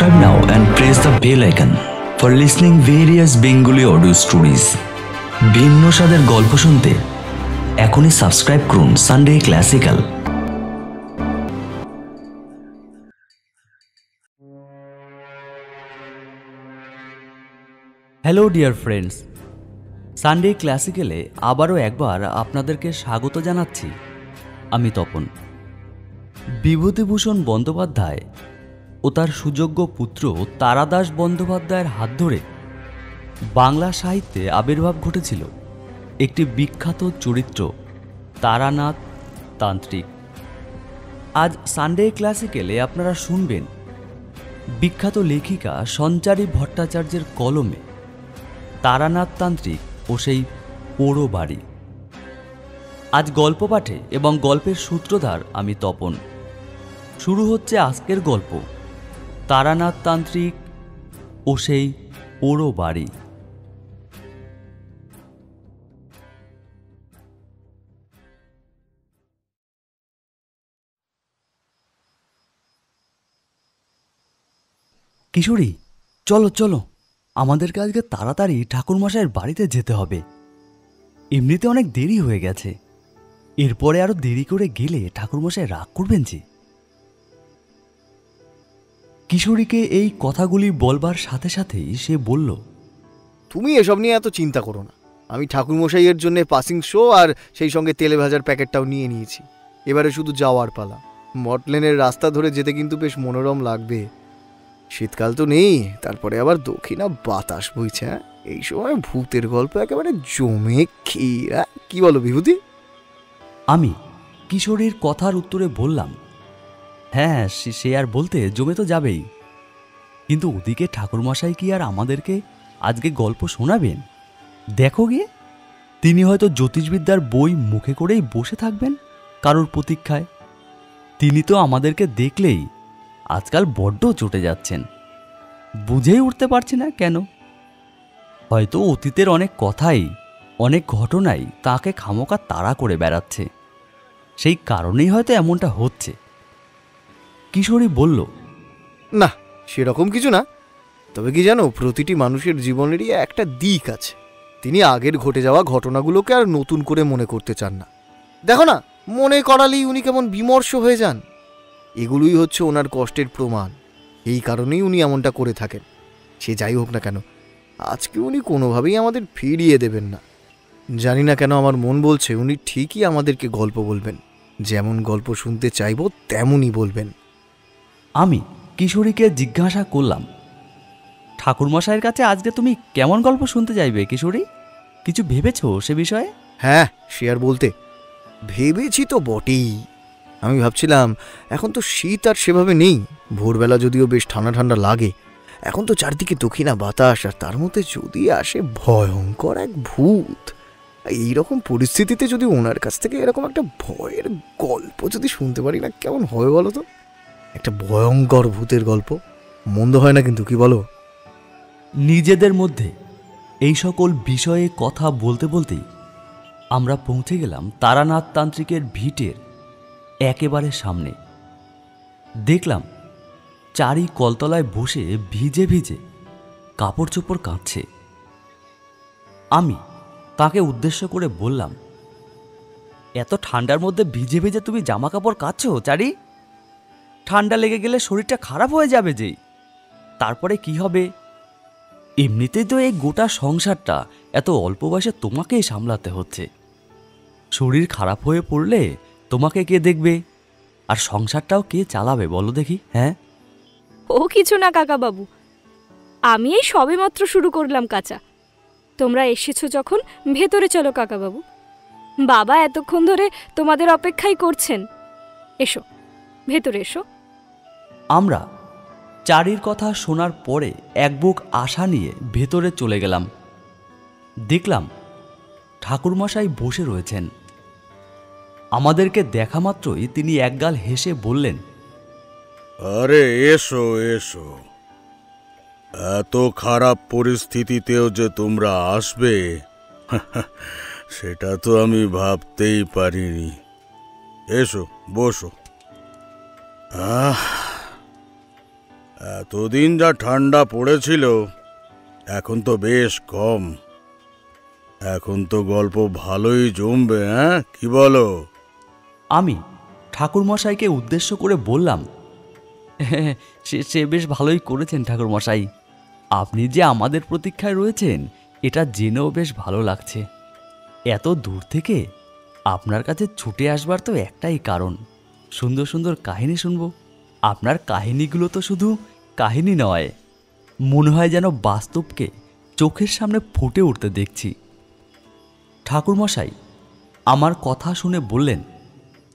Subscribe now and press the bell icon for listening various Bengali audio stories. ভিন্ন স্বাদের গল্প শুনতে এখনই সাবস্ক্রাইব করুন Sunday classical. Hello dear friends, Sunday ক্লাসিক্যালে আবারও একবার আপনাদেরকে স্বাগত জানাচ্ছি। আমি তপন। বিভূতিভূষণ বন্দ্যোপাধ্যায় ও তার সুযোগ্য পুত্র তারাদাস বন্দ্যোপাধ্যায়ের হাত ধরে বাংলা সাহিত্যে আবির্ভাব ঘটেছিল একটি বিখ্যাত চরিত্র তারানাথ তান্ত্রিক। আজ সানডে ক্লাসিক্যালে আপনারা শুনবেন বিখ্যাত লেখিকা সঞ্চারী ভট্টাচার্যের কলমে তারানাথ তান্ত্রিক ও সেই পোড়ো বাড়ি। আজ গল্প পাঠে এবং গল্পের সূত্রধার আমি তপন। শুরু হচ্ছে আজকের গল্প তারানাথ তান্ত্রিক ও সেই পোড়ো বাড়ি। কিশোরী, চলো চলো, আমাদেরকে আজকে তাড়াতাড়ি ঠাকুরমশাইয়ের বাড়িতে যেতে হবে। এমনিতে অনেক দেরি হয়ে গেছে, এরপরে আরো দেরি করে গেলে ঠাকুরমশাই রাগ করবেন যে। কিশোরীকে এই কথাগুলি বলবার সাথে সাথেই সে বলল, তুমি এসব নিয়ে এত চিন্তা করো না। আমি ঠাকুরমশাইয়ের জন্য পাসিং শো আর সেই সঙ্গে তেলে ভাজার প্যাকেটটাও নিয়ে নিয়েছি। এবারে শুধু যাওয়ার পালা। মটলেনের রাস্তা ধরে যেতে কিন্তু বেশ মনোরম লাগবে। শীতকাল তো নেই, তারপরে আবার দক্ষিণা বাতাস বইছে। এই সময় ভূতের গল্প একেবারে জমে ক্ষীরা। কি বলো বিভূতি? আমি কিশোরীর কথার উত্তরে বললাম, হ্যাঁ সে আর বলতে, জমে তো যাবেই, কিন্তু ওদিকে ঠাকুরমশাই কি আর আমাদেরকে আজকে গল্প শোনাবেন? দেখো গিয়ে, তিনি হয়তো জ্যোতিষবিদ্যার বই মুখে করেই বসে থাকবেন কারোর প্রতীক্ষায়। তিনি তো আমাদেরকে দেখলেই আজকাল বড্ড চটে যাচ্ছেন, বুঝেই উঠতে পারছি না কেন। হয়তো অতীতের অনেক কথাই, অনেক ঘটনাই তাকে খামোকা তাড়া করে বেড়াচ্ছে, সেই কারণেই হয়তো এমনটা হচ্ছে। কিশোরী বলল, না, সেরকম কিছু না। তবে কি জানো, প্রতিটি মানুষের জীবনেরই একটা দিক আছে। তিনি আগের ঘটে যাওয়া ঘটনাগুলোকে আর নতুন করে মনে করতে চান না। দেখো না, মনে করালেই উনি কেমন বিমর্ষ হয়ে যান। এগুলোই হচ্ছে ওনার কষ্টের প্রমাণ। এই কারণেই উনি এমনটা করে থাকেন। সে যাই হোক না কেন, আজকে উনি কোনোভাবেই আমাদের ফিরিয়ে দেবেন না। জানি না কেন আমার মন বলছে উনি ঠিকই আমাদেরকে গল্প বলবেন। যেমন গল্প শুনতে চাইব তেমনই বলবেন। আমি কিশোরীকে জিজ্ঞাসা করলাম, ঠাকুরমশাইয়ের কাছে আজকে তুমি কেমন গল্প শুনতে চাইবে কিশোরী? কিছু ভেবেছো সে বিষয়ে? হ্যাঁ, সে আর বলতে, ভেবেছি তো বটেই। আমি ভাবছিলাম, এখন তো শীত আর সেভাবে নেই, ভোরবেলা যদিও বেশ ঠান্ডা ঠান্ডা লাগে। এখন তো চারদিকে দক্ষিণা বাতাস, আর তার মধ্যে যদি আসে ভয়ঙ্কর এক ভূত। এইরকম পরিস্থিতিতে যদি ওনার কাছ থেকে এরকম একটা ভয়ের গল্প যদি শুনতে পারি না, কেমন হবে বলো তো? একটা ভয়ঙ্কর ভূতের গল্প মন্দ হয় না কিন্তু, কি বলো? নিজেদের মধ্যে এই সকল বিষয়ে কথা বলতে বলতেই আমরা পৌঁছে গেলাম তারানাথ তান্ত্রিকের ভিটের একেবারে সামনে। দেখলাম চারি কলতলায় বসে ভিজে ভিজে কাপড় চোপড় কাঁদছে। আমি তাকে উদ্দেশ্য করে বললাম, এত ঠান্ডার মধ্যে ভিজে ভিজে তুমি জামা কাপড় কাচ্ছো চারি? ঠান্ডা লেগে গেলে শরীরটা খারাপ হয়ে যাবে যে, তারপরে কি হবে? এমনিতেই তো এই গোটা সংসারটা এত অল্প বয়সে তোমাকেই সামলাতে হচ্ছে। শরীর খারাপ হয়ে পড়লে তোমাকে কে দেখবে, আর সংসারটাও কে চালাবে বলো দেখি? হ্যাঁ, ও কিছু না কাকা বাবু, আমি এই সবেমাত্র শুরু করলাম কাচা। তোমরা এসেছো যখন ভেতরে চলো কাকা বাবু, বাবা এতক্ষণ ধরে তোমাদের অপেক্ষাই করছেন। এসো, ভেতরে এসো। আমরা চারির কথা শোনার পরে এক বুক আশা নিয়ে ভেতরে চলে গেলাম। দেখলাম ঠাকুরমশাই বসে রয়েছেন। আমাদেরকে দেখা মাত্রই তিনি একগাল হেসে বললেন, আরে এসো এসো, এত খারাপ পরিস্থিতিতেও যে তোমরা আসবে সেটা তো আমি ভাবতেই পারিনি। এসো বসো। এতদিন যা ঠান্ডা পড়েছিল এখন তো বেশ কম। এখন তো গল্প ভালোই জমবে, হ্যাঁ কি বলো? আমি ঠাকুরমশাইকে উদ্দেশ্য করে বললাম, "হ্যাঁ, সে বেশ ভালোই করেছেন ঠাকুরমশাই। আপনি যে আমাদের প্রতীক্ষায় রয়েছেন এটা জেনেও বেশ ভালো লাগছে। এত দূর থেকে আপনার কাছে ছুটে আসবার তো একটাই কারণ, সুন্দর সুন্দর কাহিনী শুনব। আপনার কাহিনীগুলো তো শুধু কাহিনী নয়, মনে হয় যেন বাস্তবকে চোখের সামনে ফুটে উঠতে দেখছি।" ঠাকুরমশাই আমার কথা শুনে বললেন,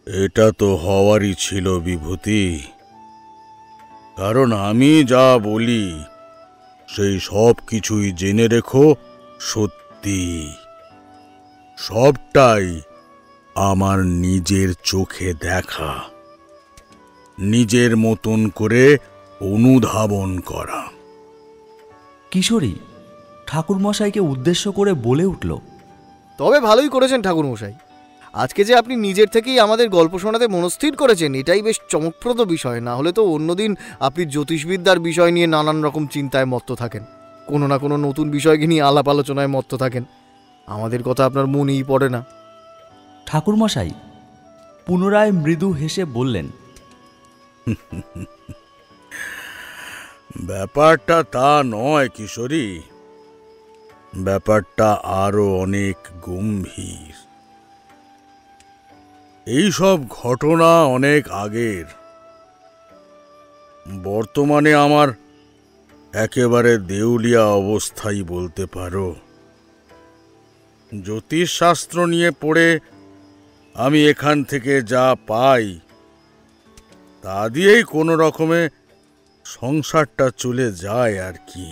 এটা তো হওয়ারই ছিল বিভূতি, কারণ আমি যা বলি সেই সব কিছুই জেনে রেখো সত্যি, সবটাই আমার নিজের চোখে দেখা, নিজের মতন করে অনুধাবন করা। কিশোরী ঠাকুরমশাইকে উদ্দেশ্য করে বলে উঠল, তবে ভালোই করেছেন ঠাকুরমশাই। আজকে যে আপনি নিজের থেকেই আমাদের গল্প শোনাতে মনস্থির করেছেন এটাই বেশ চমকপ্রদ বিষয়। না হলে তো অন্যদিন আপনি জ্যোতিষবিদ্যার বিষয় নিয়ে নানান রকম চিন্তায় মত্ত থাকেন, কোনো না কোনো নতুন বিষয়কে নিয়ে আলাপ আলোচনায় মত্ত থাকেন। আমাদের কথা আপনার মনেই পড়ে না। ঠাকুরমশাই পুনরায় মৃদু হেসে বললেন, ব্যাপারটা তা নয় কিশোরী, ব্যাপারটা আরো অনেক গম্ভীর। এই সব ঘটনা অনেক আগের, বর্তমানে আমার একেবারে দেউলিয়া অবস্থাই বলতে পারো। জ্যোতিষশাস্ত্র নিয়ে পড়ে আমি এখান থেকে যা পাই তা দিয়েই কোনো রকমে সংসারটা চলে যায় আর কি।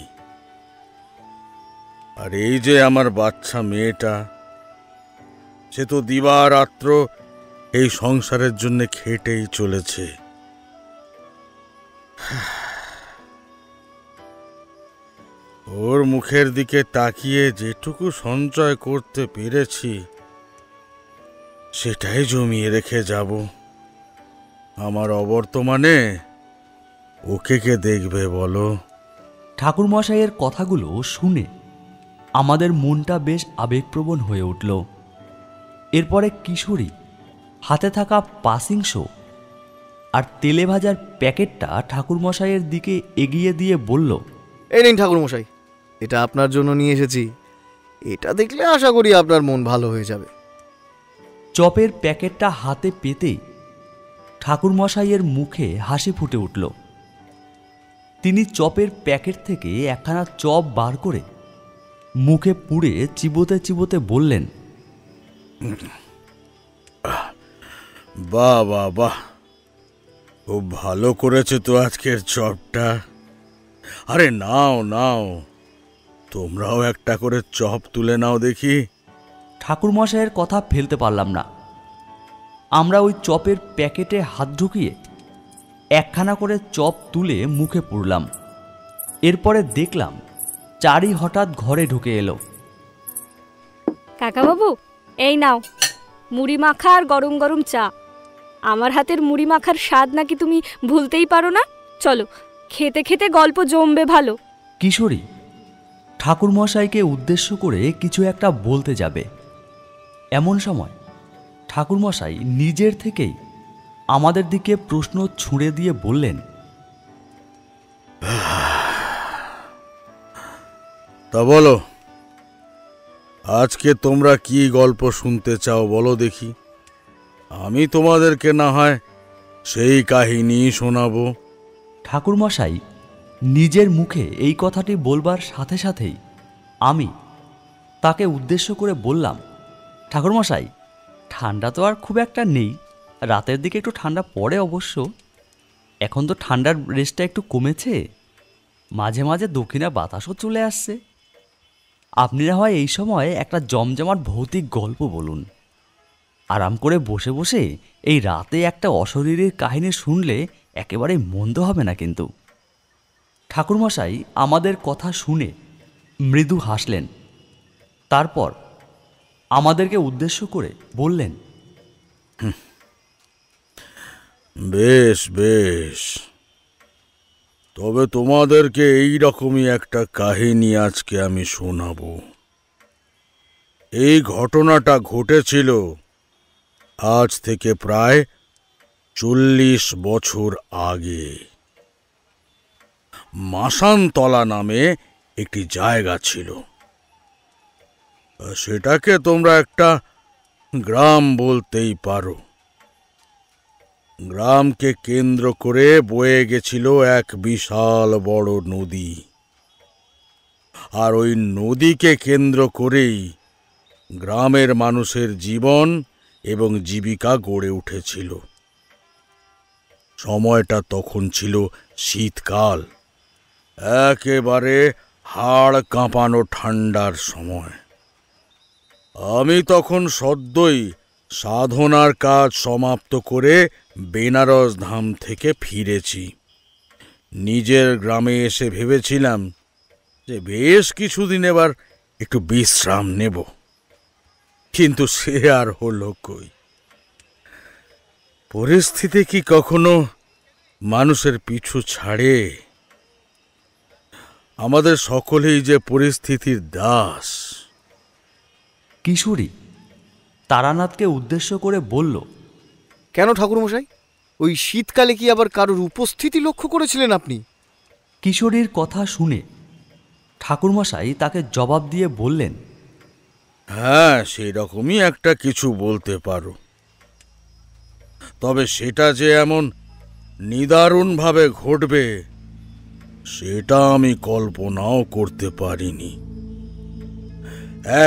আর এই যে আমার বাচ্চা মেয়েটা, সে তো দিবারাত্র এই সংসারের জন্য খেটেই চলেছে। ওর মুখের দিকে তাকিয়ে যেটুকু সঞ্চয় করতে পেরেছি সেটাই জমিয়ে রেখে যাব। আমার অবর্তমানে ওকে কে দেখবে বলো? ঠাকুরমশাইয়ের কথাগুলো শুনে আমাদের মনটা বেশ আবেগপ্রবণ হয়ে উঠল। এরপরে কিশোরী হাতে থাকা পাসিং শো আর তেলে ভাজার প্যাকেটটা ঠাকুরমশাইয়ের দিকে এগিয়ে দিয়ে বলল, এই নিন ঠাকুরমশাই, এটা আপনার জন্য নিয়ে এসেছি। এটা দেখলে আশা করি আপনার মন ভালো হয়ে যাবে। চপের প্যাকেটটা হাতে পেতেই ঠাকুরমশাইয়ের মুখে হাসি ফুটে উঠল। তিনি চপের প্যাকেট থেকে একখানা চপ বার করে মুখে পুড়ে চিবোতে চিবোতে বললেন, বাহ বাহ বাহ, খুব ভালো করেছে তো আজকের চপটা। আরে নাও নাও, তোমরাও একটা করে চপ তুলে নাও দেখি। ঠাকুরমশাইয়ের কথা ফেলতে পারলাম না। আমরা ওই চপের প্যাকেটে হাত ঢুকিয়ে একখানা করে চপ তুলে মুখে পুরলাম। এরপরে দেখলাম চারি হঠাৎ ঘরে ঢুকে এলো। কাকাবাবু, এই নাও মুড়ি মাখা আর গরম গরম চা। আমার হাতের মুড়ি মাখার স্বাদ নাকি তুমি ভুলতেই পারো না। চলো, খেতে খেতে গল্প জমবে ভালো। কিশোরী ঠাকুরমশাইকে উদ্দেশ্য করে কিছু একটা বলতে যাবে, এমন সময় ঠাকুরমশাই নিজের থেকেই আমাদের দিকে প্রশ্ন ছুঁড়ে দিয়ে বললেন, তা বলো, আজকে তোমরা কি গল্প শুনতে চাও বলো দেখি। আমি তোমাদেরকে না হয় সেই কাহিনী শোনাবো। ঠাকুরমশাই নিজের মুখে এই কথাটি বলবার সাথে সাথেই আমি তাকে উদ্দেশ্য করে বললাম, ঠাকুরমশাই, ঠান্ডা তো আর খুব একটা নেই, রাতের দিকে একটু ঠান্ডা পড়ে অবশ্য। এখন তো ঠান্ডার রেসটা একটু কমেছে, মাঝে মাঝে দক্ষিণা বাতাসও চলে আসছে। আপনি না হয় এই সময় একটা জমজমাট ভৌতিক গল্প বলুন। আরাম করে বসে বসে এই রাতে একটা অশরীরীর কাহিনী শুনলে একেবারে মন্দ হবে না কিন্তু। ঠাকুরমশাই আমাদের কথা শুনে মৃদু হাসলেন। তারপর আমাদেরকে উদ্দেশ্য করে বললেন, বেশ বেশ, তবে তোমাদেরকে এই রকমই একটা কাহিনী আজকে আমি শোনাবো। এই ঘটনাটা ঘটেছিল আজ থেকে প্রায় 40 বছর আগে। মাসানতলা নামে একটি জায়গা ছিল। সেটাকে তোমরা একটা গ্রাম বলতেই পারো। গ্রামকে কেন্দ্র করে বয়ে গেছিল এক বিশাল বড় নদী, আর ওই নদীকে কেন্দ্র করেই গ্রামের মানুষের জীবন এবং জীবিকা গড়ে উঠেছিল। সময়টা তখন ছিল শীতকাল, একেবারে হাড় কাঁপানো ঠান্ডার সময়। আমি তখন সদ্যই সাধনার কাজ সমাপ্ত করে বেনারস ধাম থেকে ফিরেছি। নিজের গ্রামে এসে ভেবেছিলাম যে বেশ কিছুদিন এবার একটু বিশ্রাম নেব, কিন্তু সে আর হলো কই। পরিস্থিতি কি কখনো মানুষের পিছু ছাড়ে? আমাদের সকলেই যে পরিস্থিতির দাস। কিশোরী তারানাথকে উদ্দেশ্য করে বলল, কেন ঠাকুরমশাই, ওই শীতকালে কি আবার কারোর উপস্থিতি লক্ষ্য করেছিলেন আপনি? কিশোরীর কথা শুনে ঠাকুরমশাই তাকে জবাব দিয়ে বললেন, হ্যাঁ, সেই রকমই একটা কিছু বলতে পারো। তবে সেটা যে এমন নিদারুণভাবে ঘটবে সেটা আমি কল্পনাও করতে পারিনি।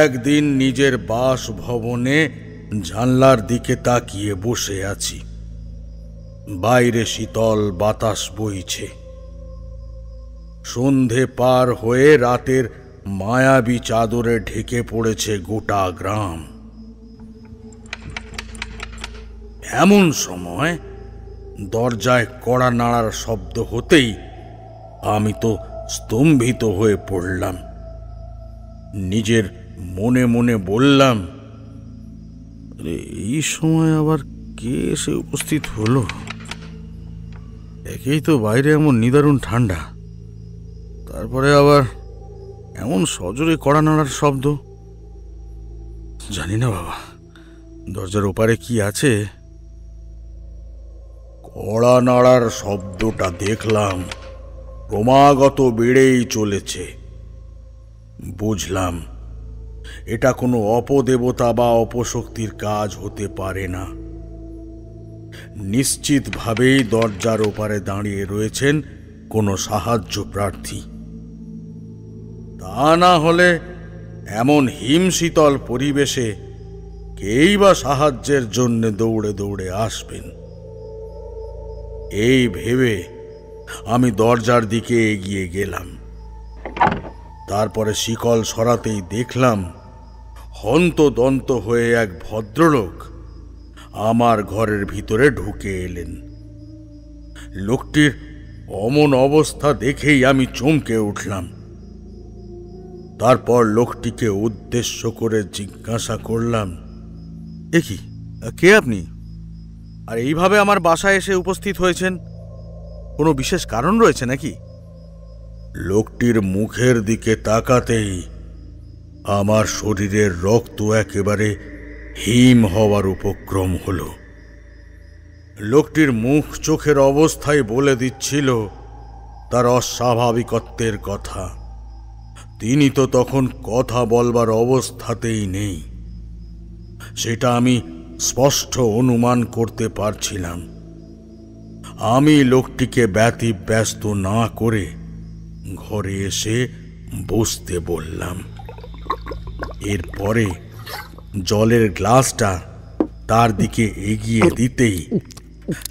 একদিন নিজের বাসভবনে জানলার দিকে তাকিয়ে বসে আছি। বাইরে শীতল বাতাস বইছে। সন্ধে পার হয়ে রাতের মায়াবী চাদরে ঢেকে পড়েছে গোটা গ্রাম। এমন সময় দরজায় কড়া নাড়ার শব্দ হতেই আমি তো স্তম্ভিত হয়ে পড়লাম। নিজের মনে মনে বললাম, এই সময় আবার কে এসে উপস্থিত হলো? একেই তো বাইরে এমন নিদারুণ ঠান্ডা, তারপরে আবার এমন সজোরে কড়া নাড়ার শব্দ। জানি না বাবা, দরজার ওপারে কি আছে। কড়া নাড়ার শব্দটা দেখলাম ক্রমাগত বেড়েই চলেছে। বুঝলাম এটা কোনো অপদেবতা বা অপশক্তির কাজ হতে পারে না। নিশ্চিতভাবেই দরজার ওপারে দাঁড়িয়ে রয়েছেন কোনো সাহায্য প্রার্থী। তা না হলে এমন হিমশীতল পরিবেশে কেই বা সাহায্যের জন্য দৌড়ে দৌড়ে আসবেন? এই ভেবে আমি দরজার দিকে এগিয়ে গেলাম। তারপরে শিকল সরাতেই দেখলাম হন্তদন্ত হয়ে এক ভদ্রলোক আমার ঘরের ভিতরে ঢুকে এলেন। লোকটির অমন অবস্থা দেখেই আমি চমকে উঠলাম। তারপর লোকটিকে উদ্দেশ্য করে জিজ্ঞাসা করলাম, এ কি, কে আপনি? আর এইভাবে আমার বাসায় এসে উপস্থিত হয়েছেন? কোনো বিশেষ কারণ রয়েছে নাকি? লোকটির মুখের দিকে তাকাতেই আমার শরীরের রক্ত একেবারে হিম হওয়ার উপক্রম হলো। লোকটির মুখ চোখের অবস্থায় বলে দিচ্ছিল তার অস্বাভাবিকত্বের কথা। তিনি তো তখন কথা বলবার অবস্থাতেই নেই, সেটা আমি স্পষ্ট অনুমান করতে পারছিলাম। আমি লোকটিকে ব্যতিব্যস্ত না করে ঘরে এসে বসতে বললাম। এরপরে জলের গ্লাসটা তার দিকে এগিয়ে দিতেই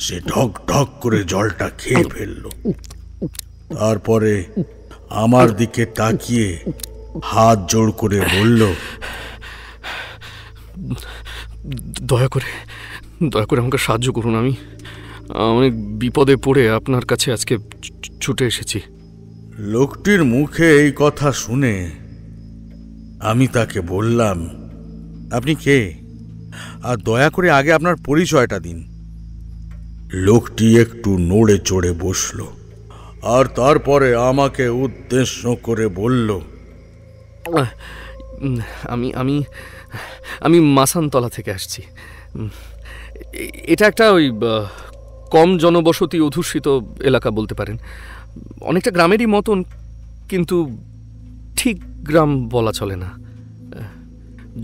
সে ঢক ঢক করে জলটা খেয়ে ফেলল। তারপরে আমার দিকে তাকিয়ে হাত জোড় করে বলল, দয়া করে আমাকে সাহায্য করুন। আমি অনেক বিপদে পড়ে আপনার কাছে আজকে ছুটে এসেছি। লোকটির মুখে এই কথা শুনে আমি তাকে বললাম, আপনি কে? আর দয়া করে আগে আপনার পরিচয়টা দিন। লোকটি একটু নড়ে চড়ে বসল আর তারপরে আমাকে উদ্দেশ্য করে বলল, আমি আমি আমি মাসানতলা থেকে আসছি। এটা একটা ওই কম জনবসতি অধ্যুষিত এলাকা বলতে পারেন, অনেকটা গ্রামেরই মতন, কিন্তু ঠিক গ্রাম বলা চলে না।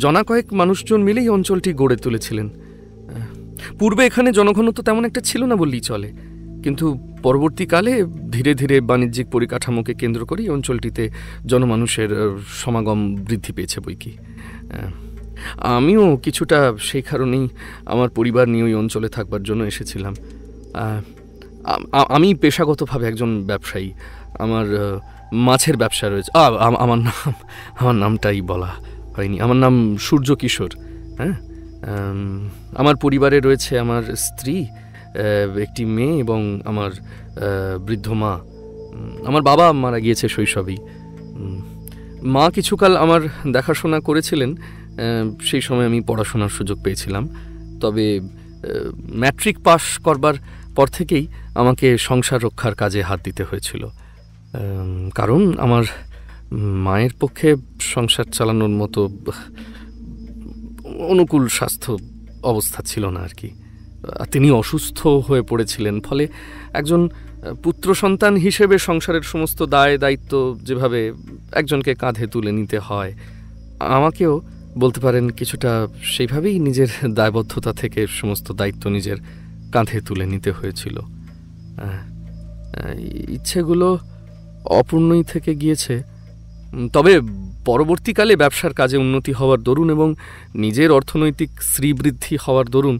জনা কয়েক মানুষজন মিলেই অঞ্চলটি গড়ে তুলেছিলেন। পূর্বে এখানে জনঘনত্ব তেমন একটা ছিল না বললেই চলে, কিন্তু পরবর্তীকালে ধীরে ধীরে বাণিজ্যিক পরিকাঠামোকে কেন্দ্র করেই অঞ্চলটিতে জনমানুষের সমাগম বৃদ্ধি পেয়েছে বইকি। আমিও কিছুটা সেই কারণেই আমার পরিবার নিয়ে ওই অঞ্চলে থাকবার জন্য এসেছিলাম। আমি পেশাগতভাবে একজন ব্যবসায়ী, আমার মাছের ব্যবসা রয়েছে। আমার নামটাই বলা হয়নি, আমার নাম সূর্য কিশোর। হ্যাঁ, আমার পরিবারে রয়েছে আমার স্ত্রী, একটি মেয়ে এবং আমার বৃদ্ধ মা। আমার বাবা মারা গিয়েছে শৈশবেই। মা কিছুকাল আমার দেখাশোনা করেছিলেন, সেই সময় আমি পড়াশোনার সুযোগ পেয়েছিলাম। তবে ম্যাট্রিক পাশ করবার পর থেকেই আমাকে সংসার রক্ষার কাজে হাত দিতে হয়েছিল, কারণ আমার মায়ের পক্ষে সংসার চালানোর মতো অনুকূল স্বাস্থ্য অবস্থা ছিল না আর কি। তিনি অসুস্থ হয়ে পড়েছিলেন, ফলে একজন পুত্র সন্তান হিসেবে সংসারের সমস্ত দায় দায়িত্ব যেভাবে একজনকে কাঁধে তুলে নিতে হয়, আমাকেও বলতে পারেন কিছুটা সেইভাবেই নিজের দায়বদ্ধতা থেকে সমস্ত দায়িত্ব নিজের কাঁধে তুলে নিতে হয়েছিল। ইচ্ছেগুলো অপূর্ণই থেকে গিয়েছে, তবে পরবর্তীকালে ব্যবসার কাজে উন্নতি হওয়ার দরুন এবং নিজের অর্থনৈতিক শ্রীবৃদ্ধি হওয়ার দরুন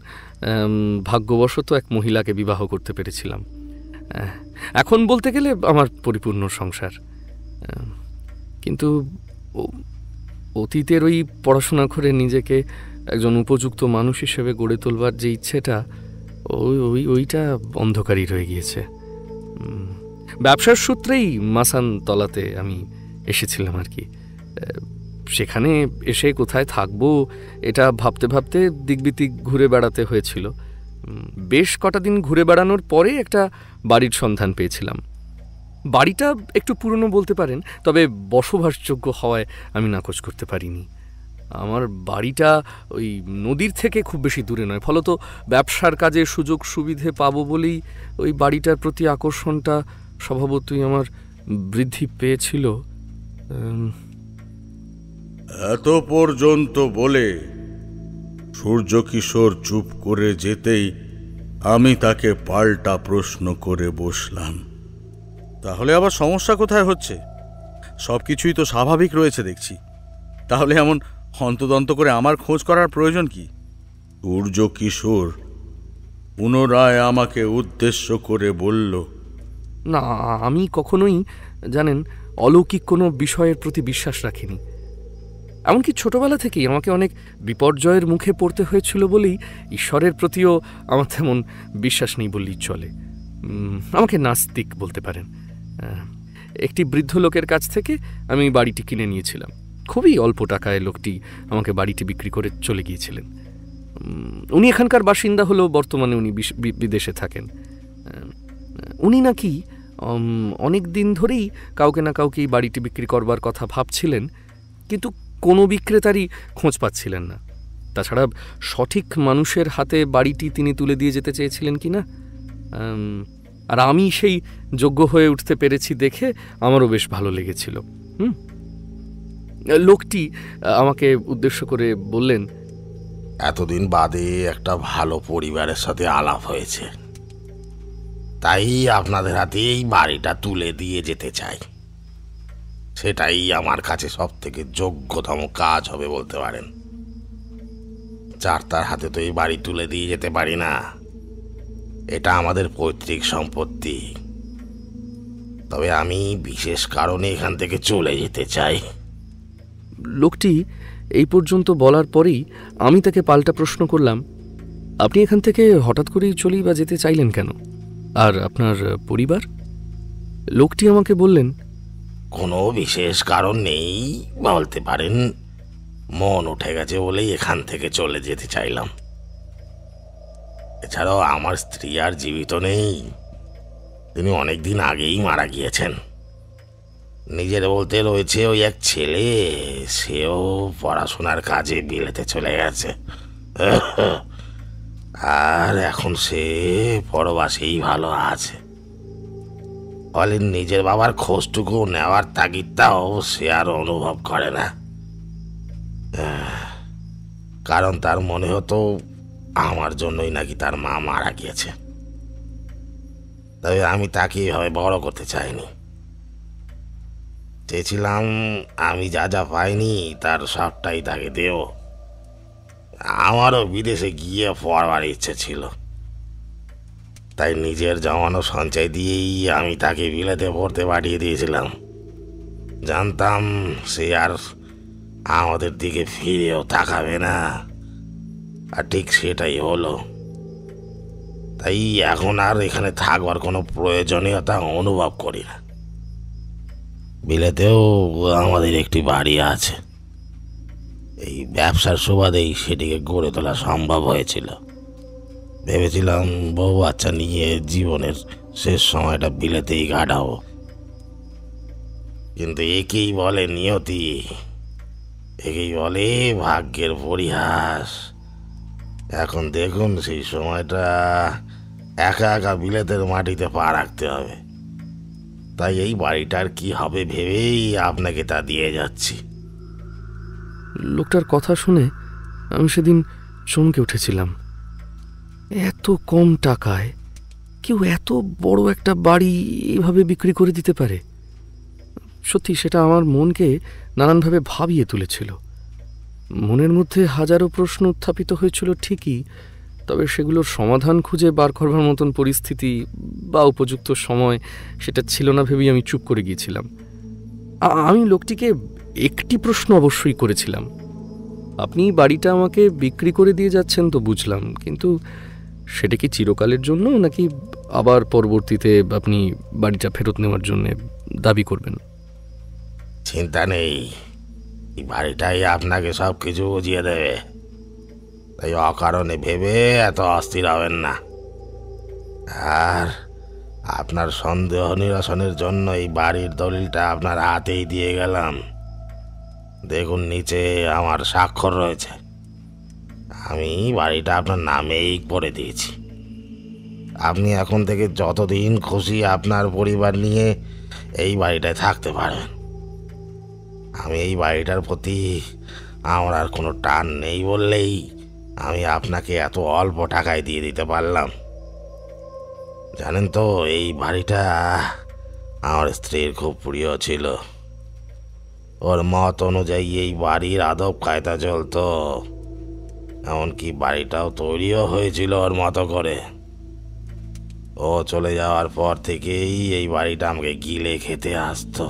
ভাগ্যবশত এক মহিলাকে বিবাহ করতে পেরেছিলাম। এখন বলতে গেলে আমার পরিপূর্ণ সংসার। কিন্তু অতীতের ওই পড়াশোনা করে নিজেকে একজন উপযুক্ত মানুষ হিসেবে গড়ে তোলবার যে ইচ্ছেটা, ওইটা অন্ধকারই রয়ে গিয়েছে। ব্যবসার সূত্রেই মাসানতলাতে আমি এসেছিলাম আর কি। সেখানে এসে কোথায় থাকবো এটা ভাবতে ভাবতে দিকবিদিক ঘুরে বেড়াতে হয়েছিল। বেশ কটা দিন ঘুরে বেড়ানোর পরে একটা বাড়ির সন্ধান পেয়েছিলাম। বাড়িটা একটু পুরনো বলতে পারেন, তবে বসবাসযোগ্য হওয়ায় আমি নাকচ করতে পারিনি। আমার বাড়িটা ওই নদীর থেকে খুব বেশি দূরে নয়, ফলত ব্যবসার কাজে সুযোগ সুবিধে পাবো বলেই ওই বাড়িটার প্রতি আকর্ষণটা স্বভাবতই আমার বৃদ্ধি পেয়েছিল। এত পর্যন্ত বলে সূর্যকিশোর চুপ করে যেতেই আমি তাকে পাল্টা প্রশ্ন করে বসলাম, তাহলে আবার সমস্যা কোথায় হচ্ছে? সবকিছুই তো স্বাভাবিক রয়েছে দেখছি, তাহলে এমন হন্তদন্ত করে আমার খোঁজ করার প্রয়োজন কি? সূর্যকিশোর পুনরায় আমাকে উদ্দেশ্য করে বলল, না, আমি কখনোই জানেন অলৌকিক কোনো বিষয়ের প্রতি বিশ্বাস রাখিনি। এমনকি ছোটবেলা থেকেই আমাকে অনেক বিপর্যয়ের মুখে পড়তে হয়েছিল বলেই ঈশ্বরের প্রতিও আমার তেমন বিশ্বাস নেই বললেই চলে। আমাকে নাস্তিক বলতে পারেন। একটি বৃদ্ধ লোকের কাছ থেকে আমি বাড়িটি কিনে নিয়েছিলাম। খুবই অল্প টাকায় লোকটি আমাকে বাড়িটি বিক্রি করে চলে গিয়েছিলেন। উনি এখানকার বাসিন্দা হলেও বর্তমানে উনি বিদেশে থাকেন। উনি নাকি অনেক দিন ধরেই কাউকে না কাউকে বাড়িটি বিক্রি করবার কথা ভাবছিলেন, কিন্তু কোনো বিক্রেতারই খোঁজ পাচ্ছিলেন না। তাছাড়া সঠিক মানুষের হাতে বাড়িটি তিনি তুলে দিয়ে যেতে চেয়েছিলেন কিনা, আর আমি সেই যোগ্য হয়ে উঠতে পেরেছি দেখে আমারও বেশ ভালো লেগেছিল। লোকটি আমাকে উদ্দেশ্য করে বললেন, এতদিন বাদে একটা ভালো পরিবারের সাথে আলাপ হয়েছে, তাই আপনাদের হাতে এই বাড়িটা তুলে দিয়ে যেতে চাই। সেটাই আমার কাছে সব থেকে যোগ্যতম কাজ হবে বলতে পারেন। তার হাতে তো এই বাড়ি তুলে দিয়ে যেতে পারি না, এটা আমাদের পৈতৃক সম্পত্তি। তবে আমি বিশেষ কারণে এখান থেকে চলে যেতে চাই। লোকটি এই পর্যন্ত বলার পরেই আমি তাকে পাল্টা প্রশ্ন করলাম, আপনি এখান থেকে হঠাৎ করেই চলেই বা যেতে চাইলেন কেন? আর আপনার পরিবার? লোকটি আমাকে বললেন, কোনো বিশেষ কারণ নেই বলতে পারেন, মন উঠে গেছে বলেই এখান থেকে চলে যেতে চাইলাম। এছাড়াও আমার স্ত্রী আর জীবিত নেই, তিনি অনেক দিন আগেই মারা গিয়েছেন। নিজের বলতে রয়েছে ওই এক ছেলে, সেও পড়াশোনার কাজে বিলেতে চলে গেছে। আর এখন সে পরবাসেই ভালো আছে। ফলে নিজের বাবার খোঁজটুকু নেওয়ার তাগিদটাও সে আর অনুভব করে না। কারণ তার মনে হতো আমার জন্যই নাকি তার মা মারা গিয়েছে। তবে আমি তাকে এভাবে বড় করতে চাইনি। চেয়েছিলাম আমি যা যা পাইনি তার সবটাই তাকে দেব। আমারও বিদেশে গিয়ে পড়বার ইচ্ছে ছিল, তাই নিজের জমানো সঞ্চয় দিয়েই আমি তাকে বিলেতে পড়তে পাঠিয়ে দিয়েছিলাম। জানতাম সে আর আমাদের দিকে ফিরেও তাকাবে না, আর ঠিক সেটাই হলো। তাই এখন আর এখানে থাকবার কোনো প্রয়োজনীয়তা অনুভব করি না। বিলেতেও আমাদের একটি বাড়ি আছে। এই ব্যবসার সুবাদেই সেটিকে গড়ে তোলা সম্ভব হয়েছিল। ভেবেছিলাম বউ বাচ্চা নিয়ে জীবনের শেষ সময়টা বিলেতেই কাটাবো, কিন্তু একেই বলে নিয়তি, একেই বলে ভাগ্যের পরিহাস। এখন দেখুন সেই সময়টা একা একা বিলেতের মাটিতে পা রাখতে হবে। তাই এই বাড়িটার কি হবে ভেবেই আপনাকে তা দিয়ে যাচ্ছি। লোকটার কথা শুনে আমি সেদিন চমকে উঠেছিলাম। এত কম টাকায় কেউ এত বড় একটা বাড়ি এভাবে বিক্রি করে দিতে পারে? সত্যি সেটা আমার মনকে নানানভাবে ভাবিয়ে তুলেছিল। মনের মধ্যে হাজারো প্রশ্ন উত্থাপিত হয়েছিল ঠিকই, তবে সেগুলোর সমাধান খুঁজে বার করবার মতন পরিস্থিতি বা উপযুক্ত সময় সেটা ছিল না ভেবেই আমি চুপ করে গিয়েছিলাম। আমি লোকটিকে একটি প্রশ্ন অবশ্যই করেছিলাম, আপনি বাড়িটা আমাকে বিক্রি করে দিয়ে যাচ্ছেন তো বুঝলাম, কিন্তু সেটা কি চিরকালের জন্য, নাকি আবার পরবর্তীতে আপনি বাড়িটা ফেরত নেওয়ার জন্য দাবি করবেন? চিন্তা নেই, এই বাড়িটাই আপনাকে সব কিছু বুঝিয়ে দেবে। তাই অকারণে ভেবে এত অস্থির হবেন না। আর আপনার সন্দেহ নিরসনের জন্য এই বাড়ির দলিলটা আপনার হাতেই দিয়ে গেলাম। দেখুন নিচে আমার স্বাক্ষর রয়েছে। আমি বাড়িটা আপনার নামেই করে দিয়েছি। আপনি এখন থেকে যতদিন খুশি আপনার পরিবার নিয়ে এই বাড়িটায় থাকতে পারবেন। আমি এই বাড়িটার প্রতি আমার আর কোনো টান নেই বললেই আমি আপনাকে এত অল্প টাকায় দিয়ে দিতে পারলাম। জানেন তো, এই বাড়িটা আমার স্ত্রীর খুব প্রিয় ছিল। ওর মত অনুযায়ী এই বাড়ির আদব কায়দা চলতো, এমনকি বাড়িটাও তৈরিও হয়েছিল ওর মতো করে। ও চলে যাওয়ার পর থেকেই এই বাড়িটা আমাকে গিলে খেতে আসতো।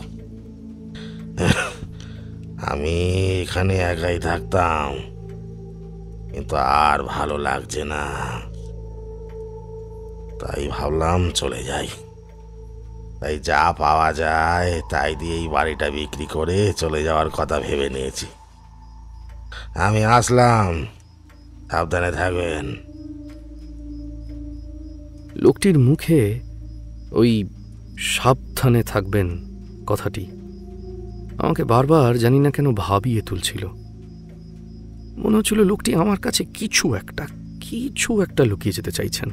আমি এখানে একাই থাকতাম, কিন্তু আর ভালো লাগছে না। তাই ভাবলাম চলে যাই। তাই যা পাওয়া যায় তাই দিয়ে এই বাড়িটা বিক্রি করে চলে যাওয়ার কথা ভেবে নিয়েছি। আমি আসলাম, সাবধানে থাকবেন। লোকটির মুখে ওই সাবধানে থাকবেন কথাটি আমাকে বারবার জানি না কেন ভাবিয়ে তুলছিল। মনে হচ্ছিল লোকটি আমার কাছে কিছু একটা লুকিয়ে যেতে চাইছেন।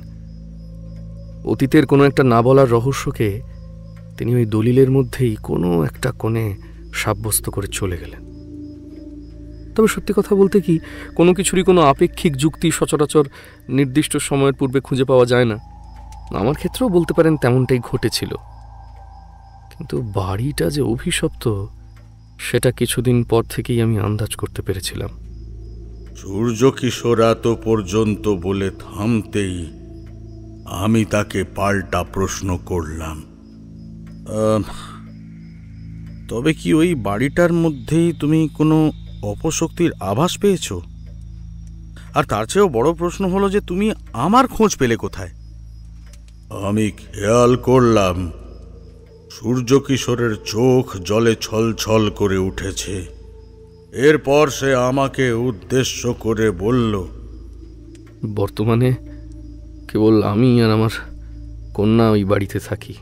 অতীতের কোনো একটা না বলার রহস্যকে তিনি ওই দলিলের মধ্যেই কোনো একটা কোণে সাব্যস্ত করে চলে গেলেন। তবে সত্যি কথা বলতে কি, কোনো কিছুরই কোনো আপেক্ষিক যুক্তি সচরাচর নির্দিষ্ট সময়ের পূর্বে খুঁজে পাওয়া যায় না। আমার ক্ষেত্রেও বলতে পারেন তেমনটাই ঘটেছিল। কিন্তু বাড়িটা যে অভিশপ্ত সেটা কিছুদিন পর থেকেই আমি আন্দাজ করতে পেরেছিলাম। সূর্য কিশোর এত পর্যন্ত বলে থামতেই আমি তাকে পাল্টা প্রশ্ন করলাম, তবে কি ওই বাড়িটার মধ্যেই তুমি কোনো অপশক্তির আভাস পেয়েছ? আর তার চেয়েও বড় প্রশ্ন হলো যে তুমি আমার খোঁজ পেলে কোথায়? আমি খেয়াল করলাম সূর্য কিশোরের চোখ জলে ছলছল করে উঠেছে। এরপর সে আমাকে উদ্দেশ্য করে বলল, বর্তমানে কেবল আমি আর আমার কন্যা ওই বাড়িতে থাকি,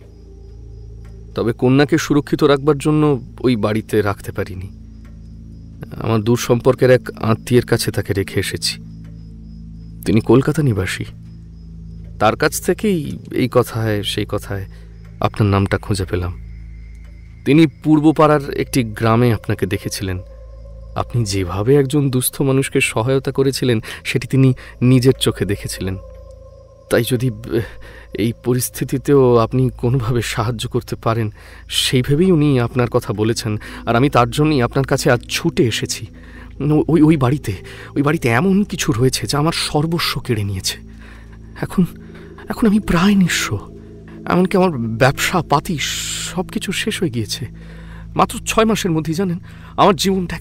তবে কন্যাকে সুরক্ষিত রাখবার জন্য ওই বাড়িতে রাখতে পারিনি। আমার দূর সম্পর্কের এক আত্মীয়ের কাছে তাকে রেখে এসেছি। তিনি কলকাতা নিবাসী। তার কাছ থেকেই এই কথায় সেই কথায় আপনার নামটা খুঁজে পেলাম। তিনি পূর্বপাড়ার একটি গ্রামে আপনাকে দেখেছিলেন। আপনি যেভাবে একজন দুস্থ মানুষকে সহায়তা করেছিলেন সেটি তিনি নিজের চোখে দেখেছিলেন। তাই যদি এই পরিস্থিতিতেও আপনি কোনোভাবে সাহায্য করতে পারেন সেই ভেবেই উনি আপনার কথা বলেছেন, আর আমি তার জন্যই আপনার কাছে আজ ছুটে এসেছি। ওই বাড়িতে এমন কিছু রয়েছে যা আমার সর্বস্ব কেড়ে নিয়েছে। এখন আমি প্রায় নিঃস্ব। এমনকি আমার ব্যবসা পাতি সব কিছু শেষ হয়ে গিয়েছে। মাত্র 6 মাসের মধ্যেই জানেন আমার জীবনটা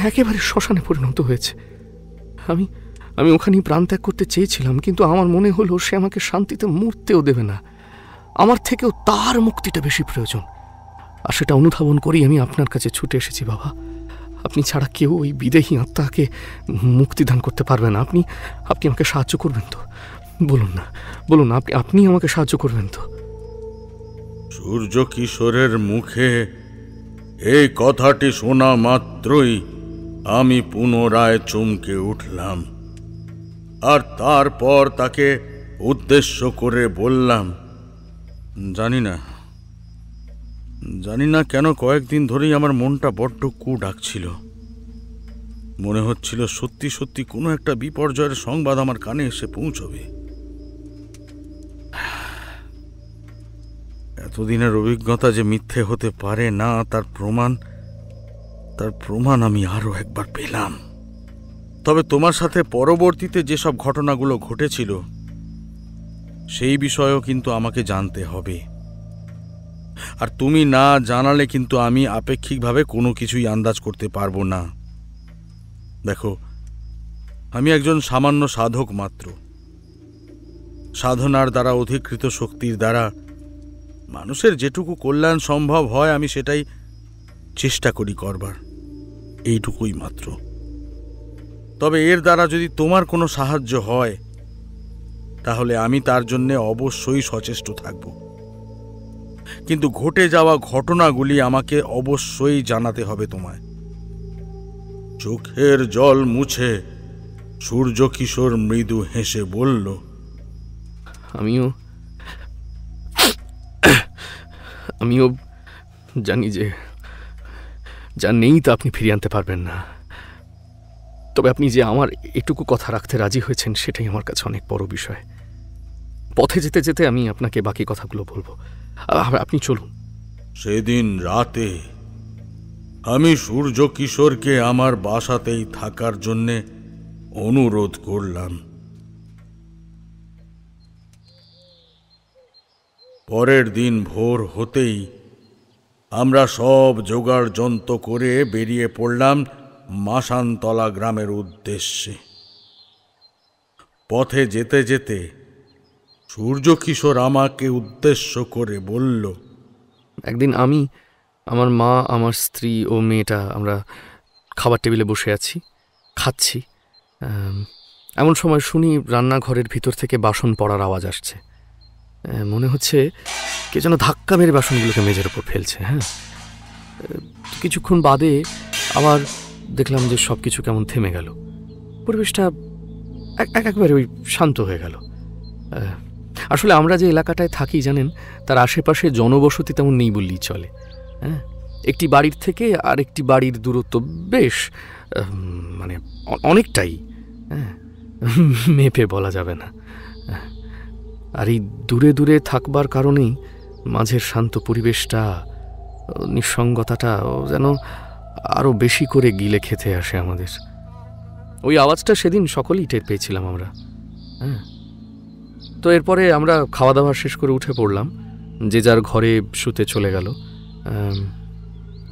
একেবারে শ্মশানে পরিণত হয়েছে। আমি ওখানেই প্রাণত্যাগ করতে চেয়েছিলাম, কিন্তু আমার মনে হলো সে আমাকে শান্তিতে মরতেও দেবে না। আমার থেকেও তার মুক্তিটা বেশি প্রয়োজন, আর সেটা অনুধাবন করেই আমি আপনার কাছে ছুটে এসেছি। বাবা, আপনি ছাড়া কেউ ওই বিদেহী আত্মাকে মুক্তিদান করতে পারবে না। আপনি আমাকে সাহায্য করবেন তো? বলুন না, আপনি আমাকে সাহায্য করবেন তো? সূর্য কিশোরের মুখে এই কথাটি শোনা মাত্রই আমি পুনরায় চমকে উঠলাম, আর তারপর তাকে উদ্দেশ্য করে বললাম, জানি না কেন কয়েকদিন ধরেই আমার মনটা বড্ড কু ডাকছিল। মনে হচ্ছিল সত্যি সত্যি কোনো একটা বিপর্যয়ের সংবাদ আমার কানে এসে পৌঁছবে। এতদিনের অভিজ্ঞতা যে মিথ্যে হতে পারে না তার প্রমাণ আমি আরো একবার পেলাম। তবে তোমার সাথে পরবর্তীতে যেসব ঘটনাগুলো ঘটেছিল সেই বিষয়েও কিন্তু আমাকে জানতে হবে, আর তুমি না জানালে কিন্তু আমি আপেক্ষিকভাবে কোনো কিছুই আন্দাজ করতে পারবো না। দেখো, আমি একজন সামান্য সাধক মাত্র। সাধনার দ্বারা অধিকৃত শক্তির দ্বারা মানুষের যেটুকু কল্যাণ সম্ভব হয় আমি সেটাই চেষ্টা করি করবার, এইটুকুই মাত্র। তবে এর দ্বারা যদি তোমার কোনো সাহায্য হয় তাহলে আমি তার জন্য অবশ্যই সচেষ্ট থাকব, কিন্তু ঘটে যাওয়া ঘটনাগুলি আমাকে অবশ্যই জানাতে হবে তোমায়। চোখের জল মুছে সূর্য কিশোর মৃদু হেসে বলল, আমিও জানি যে যা নেই তা আপনি ফিরিয়ে আনতে পারবেন না। তবে আপনি যে আমার এটুকু কথা রাখতে রাজি হয়েছেন সেটাই আমার কাছে অনেক বড় বিষয়। পথে যেতে যেতে আমি আপনাকে বাকি কথাগুলো বলবো, আপনি চলুন। সেদিন রাতে আমি সূর্য কিশোরকে আমার বাসাতেই থাকার জন্যে অনুরোধ করলাম। পরের দিন ভোর হতেই আমরা সব জোগাড় যন্ত্র করে বেরিয়ে পড়লাম মাসানতলা গ্রামের উদ্দেশ্যে। পথে যেতে যেতে সূর্য কিশোর আমাকে উদ্দেশ্য করে বলল, একদিন আমি, আমার মা, আমার স্ত্রী ও মেয়েটা আমরা খাবার টেবিলে বসে আছি, খাচ্ছি। এমন সময় শুনি রান্নাঘরের ভিতর থেকে বাসন পড়ার আওয়াজ আসছে। মনে হচ্ছে কে যেন ধাক্কা মেরে বাসনগুলোকে মেঝের ওপর ফেলছে। কিছুক্ষণ বাদে আবার দেখলাম যে সব কিছু কেমন থেমে গেল, পরিবেশটা একেবারে ওই শান্ত হয়ে গেল। আসলে আমরা যে এলাকাটায় থাকি জানেন, তার আশেপাশে জনবসতি তেমন নেই বললেই চলে। একটি বাড়ির থেকে আর একটি বাড়ির দূরত্ব বেশ মানে অনেকটাই, মেপে বলা যাবে না। আর এই দূরে দূরে থাকবার কারণেই মাঝের শান্ত পরিবেশটা, নিঃসঙ্গতাটা যেন আরও বেশি করে গিলে খেতে আসে আমাদের। ওই আওয়াজটা সেদিন সকলেই টের পেয়েছিলাম আমরা। তো এরপরে আমরা খাওয়া দাওয়া শেষ করে উঠে পড়লাম, যে যার ঘরে শুতে চলে গেল।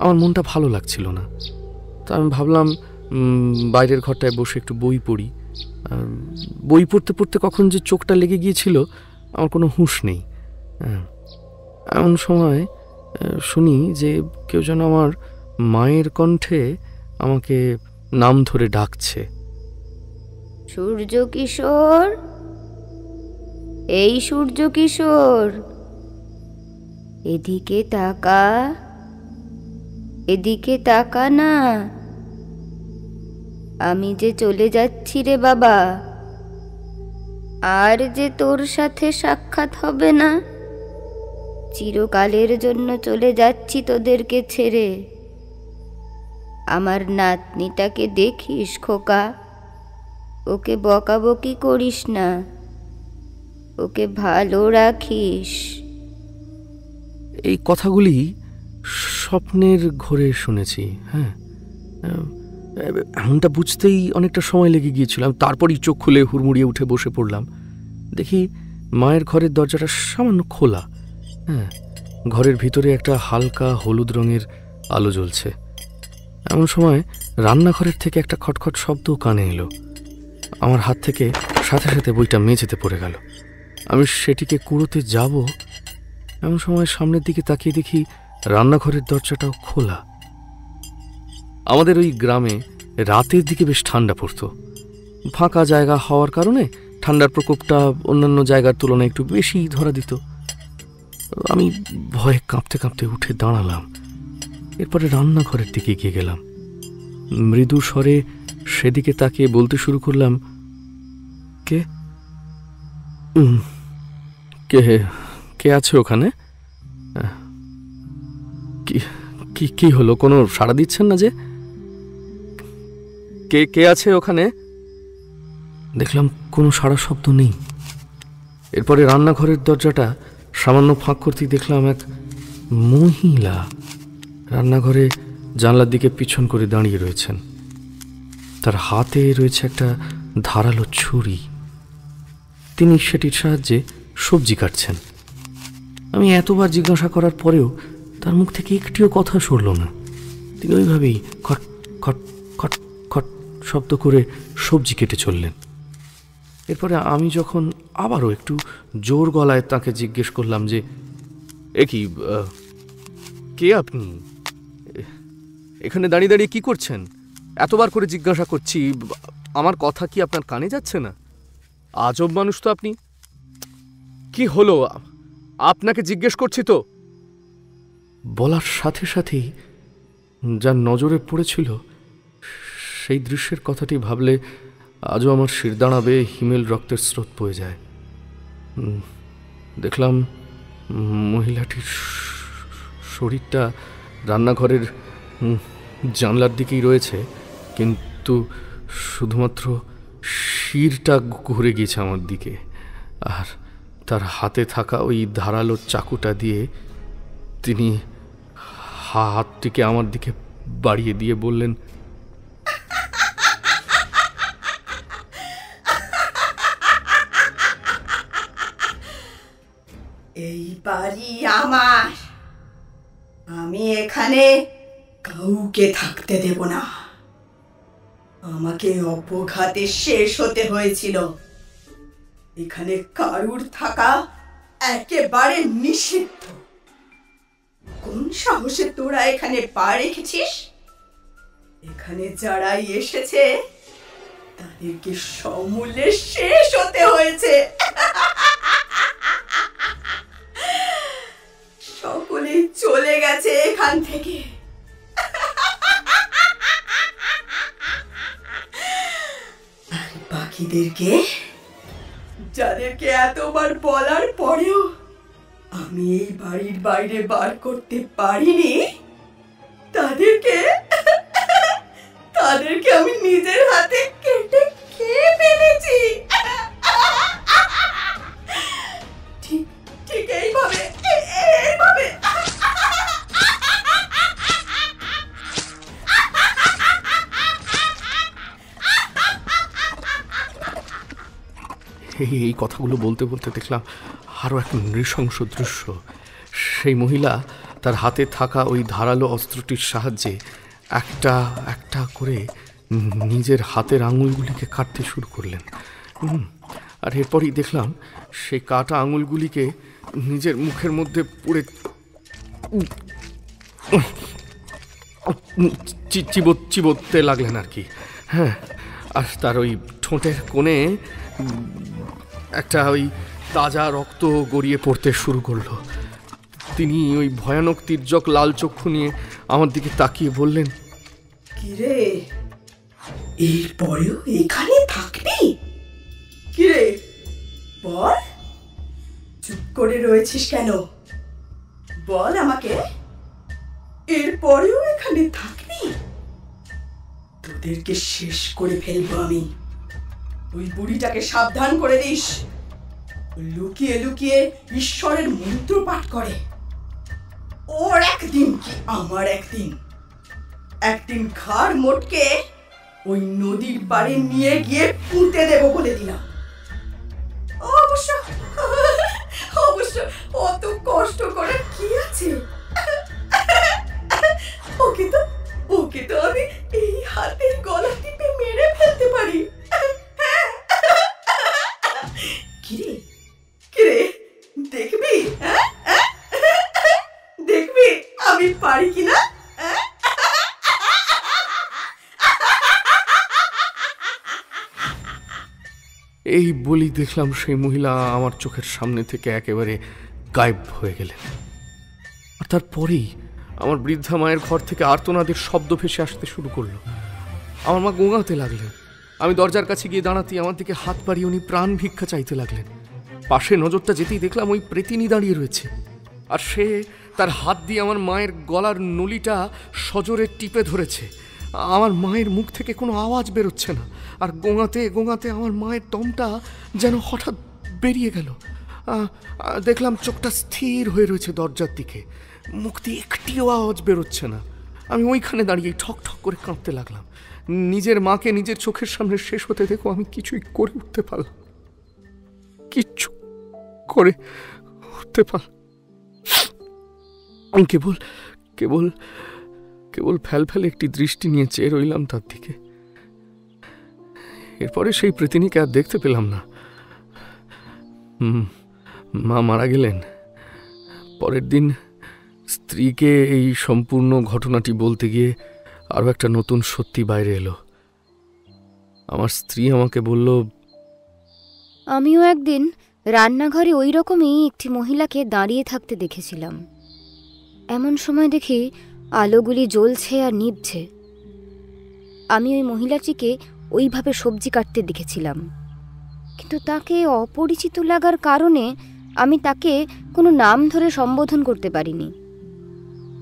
আমার মনটা ভালো লাগছিল না, তো আমি ভাবলাম বাইরের ঘরটায় বসে একটু বই পড়ি। বই পড়তে পড়তে কখন যে চোখটা লেগে গিয়েছিল আমার কোনো হুঁশ নেই। এমন সময় শুনি যে কেউ যেন আমার মায়ের কণ্ঠে আমাকে নাম ধরে ডাকছে, সূর্য কিশোর। এই সূর্য কিশোর, এদিকে তাকা, এদিকে তাকা না। আমি যে চলে যাচ্ছি রে বাবা, আর যে তোর সাথে সাক্ষাৎ হবে না। চিরকালের জন্য চলে যাচ্ছি তোদেরকে ছেড়ে। আমার নাতনিটাকে দেখিস খোকা, ওকে বকাবকি করিস না, ওকে ভালো রাখিস। এই কথাগুলি স্বপ্নের ঘোরে শুনেছি। হ্যাঁ, এমনটা বুঝতেই অনেকটা সময় লেগে গিয়েছিলাম। তারপরই চোখ খুলে হুড়মুড়িয়ে উঠে বসে পড়লাম। দেখি মায়ের ঘরের দরজাটা সামান্য খোলা। হ্যাঁ, ঘরের ভিতরে একটা হালকা হলুদ রঙের আলো জ্বলছে। এমন সময় রান্নাঘরের থেকে একটা খটখট শব্দ কানে এলো। আমার হাত থেকে সাথে সাথে বইটা মেঝেতে পড়ে গেল। আমি সেটিকে কুড়োতে যাব, এমন সময় সামনের দিকে তাকিয়ে দেখি রান্নাঘরের দরজাটাও খোলা। আমাদের ওই গ্রামে রাতের দিকে বেশ ঠান্ডা পড়তো। ফাঁকা জায়গা হওয়ার কারণে ঠান্ডার প্রকোপটা অন্যান্য জায়গার তুলনায় একটু বেশি ধরা দিত। আমি ভয়ে কাঁপতে কাঁপতে উঠে দাঁড়ালাম। এরপরে রান্নাঘরের দিকে এগিয়ে গেলাম। মৃদু স্বরে সেদিকে তাকিয়ে বলতে শুরু করলাম, কে কে কে আছে ওখানে? কি কি হলো? কোনো সাড়া দিচ্ছেন না যে? কে কে আছে ওখানে? দেখলাম কোনো সাড়া শব্দ নেই। এরপরে রান্নাঘরের দরজাটা সামান্য ফাঁক করতেই দেখলাম এক মহিলা রান্নাঘরে জানলার দিকে পিছন করে দাঁড়িয়ে রয়েছেন। তার হাতে রয়েছে একটা ধারালো ছুরি। তিনি সেটির সাহায্যে সবজি কাটছেন। আমি এতবার জিজ্ঞাসা করার পরেও তার মুখ থেকে একটিও কথা সরল না। তিনি ওইভাবেই খট খট খট খট শব্দ করে সবজি কেটে চললেন। এরপরে আমি যখন আবারও একটু জোর গলায় তাকে জিজ্ঞেস করলাম যে, এ কি, কে আপনি? এখানে দাঁড়িয়ে দাঁড়িয়ে কি করছেন? এতবার করে জিজ্ঞাসা করছি, আমার কথা কি আপনার কানে যাচ্ছে না? আজব মানুষ তো আপনি। কি হলো? আপনাকে জিজ্ঞেস করছি তো। বলার সাথে সাথেই যার নজরে পড়েছিল সেই দৃশ্যের কথাটি ভাবলে আজও আমার শির দাঁড়াবে, হিমেল রক্তের স্রোত বয়ে যায়। দেখলাম মহিলাটির শরীরটা রান্নাঘরের জানলার দিকেই রয়েছে, কিন্তু শুধুমাত্র শিরটা ঘুরে গিয়েছে আমার দিকে। আর তার হাতে থাকা ওই ধারালো চাকুটা দিয়ে তিনি হাতটিকে আমার দিকে বাড়িয়ে দিয়ে বললেন, এই বাড়ি আমার, আমি এখানে কাউকে থাকতে দেব না। আমাকে অপঘাতে শেষ হতে হয়েছিল। এখানে কারুর থাকা একেবারে নিষিদ্ধ। কোন সাহসে তোরা এখানে পা রেখেছিস? এখানে যারাই এসেছে তাদেরকে সমূলে শেষ হতে হয়েছে। সকলেই চলে গেছে এখান থেকে। আর বাকিদেরকে, যাদেরকে এতবার বলার পরেও আমি এই বাড়ির বাইরে বার করতে পারিনি, তাদেরকে আমি নিজের হাতে কেটে খেয়ে ফেলেছি। ঠিক এইভাবে। এই কথাগুলো বলতে বলতে দেখলাম আরও এক নৃশংস দৃশ্য। সেই মহিলা তার হাতে থাকা ওই ধারালো অস্ত্রটির সাহায্যে একটা একটা করে নিজের হাতের আঙুলগুলিকে কাটতে শুরু করলেন। আর এরপরই দেখলাম সেই কাটা আঙুলগুলিকে নিজের মুখের মধ্যে পুড়ে চিবোতে লাগলেন আর কি। হ্যাঁ, আর তার ওই ঠোঁটের কোণে একটা ওই তাজা রক্ত গড়িয়ে পড়তে শুরু করলো। তিনি ওই ভয়ানক তির্যক লাল চক্ষু নিয়ে আমার দিকে তাকিয়ে বললেন, কিরে, এরপরেও এখানে থাকবি? কিরে বল, চুপ করে রয়েছিস কেন? বল আমাকে, এরপরেও এখানে থাকবি? তোদেরকে শেষ করে ফেলবো আমি। ওই বুড়িটাকে সাবধান করে দিস, লুকিয়ে লুকিয়ে ঈশ্বরের মন্ত্র পাঠ করে। ওর একদিন কি আমার একদিন, একদিন ঘাড় মোটকে ওই নদীর পাড়ে নিয়ে গিয়ে পুঁতে দেবো বলে দিলাম। অবশ্য অবশ্য অত কষ্ট করার কি আছে? ওকে তো আমি এই হাতের গলা টিপে মেরে ফেলতে পারি। কিরে কিরে, দেখবি? দেখবি আমি পারি কিনা? এই বলি দেখলাম সেই মহিলা আমার চোখের সামনে থেকে একেবারে গায়েব হয়ে গেলেন। আর তারপরেই আমার বৃদ্ধা মায়ের ঘর থেকে আর্তনাদের শব্দ ভেসে আসতে শুরু করলো। আমার মা গোঙাতে লাগলেন। আমি দরজার কাছে গিয়ে দাঁড়াতেই আমার দিকে হাত বাড়িয়ে উনি প্রাণ ভিক্ষা চাইতে লাগলেন। পাশে নজরটা যেতেই দেখলাম ওই প্রেতিনী দাঁড়িয়ে রয়েছে, আর সে তার হাত দিয়ে আমার মায়ের গলার নলিটা সজোরে টিপে ধরেছে। আমার মায়ের মুখ থেকে কোনো আওয়াজ বেরোচ্ছে না, আর গোঙাতে গোঙাতে আমার মায়ের দমটা যেন হঠাৎ বেরিয়ে গেল। দেখলাম চোখটা স্থির হয়ে রয়েছে দরজার দিকে, মুখ দিয়ে একটিও আওয়াজ বেরোচ্ছে না। আমি ওইখানে দাঁড়িয়ে ঠক ঠক করে কাঁপতে লাগলাম। নিজের মাকে নিজের চোখের সামনে শেষ হতে দেখো আমি কিছুই করে উঠতে পারলাম, কিচ্ছু করে উঠতে পারলাম। আমি কেবল কেবল কেবল ফ্যালফ্যালে একটি দৃষ্টি নিয়ে চেয়ে রইলাম তার দিকে। এরপরে সেই প্রেতিনীকে আর দেখতে পেলাম না। মা মারা গেলেন। পরের দিন স্ত্রীকে এই সম্পূর্ণ ঘটনাটি বলতে গিয়ে আরও একটা নতুন সত্যি বাইরে এলো। আমার স্ত্রী আমাকে বলল, আমিও একদিন রান্নাঘরে ওই রকমই একটি মহিলাকে দাঁড়িয়ে থাকতে দেখেছিলাম। এমন সময় দেখি আলোগুলি জ্বলছে আর নিভছে। আমি ওই মহিলাটিকে ওইভাবে সবজি কাটতে দেখেছিলাম, কিন্তু তাকে অপরিচিত লাগার কারণে আমি তাকে কোনো নাম ধরে সম্বোধন করতে পারিনি।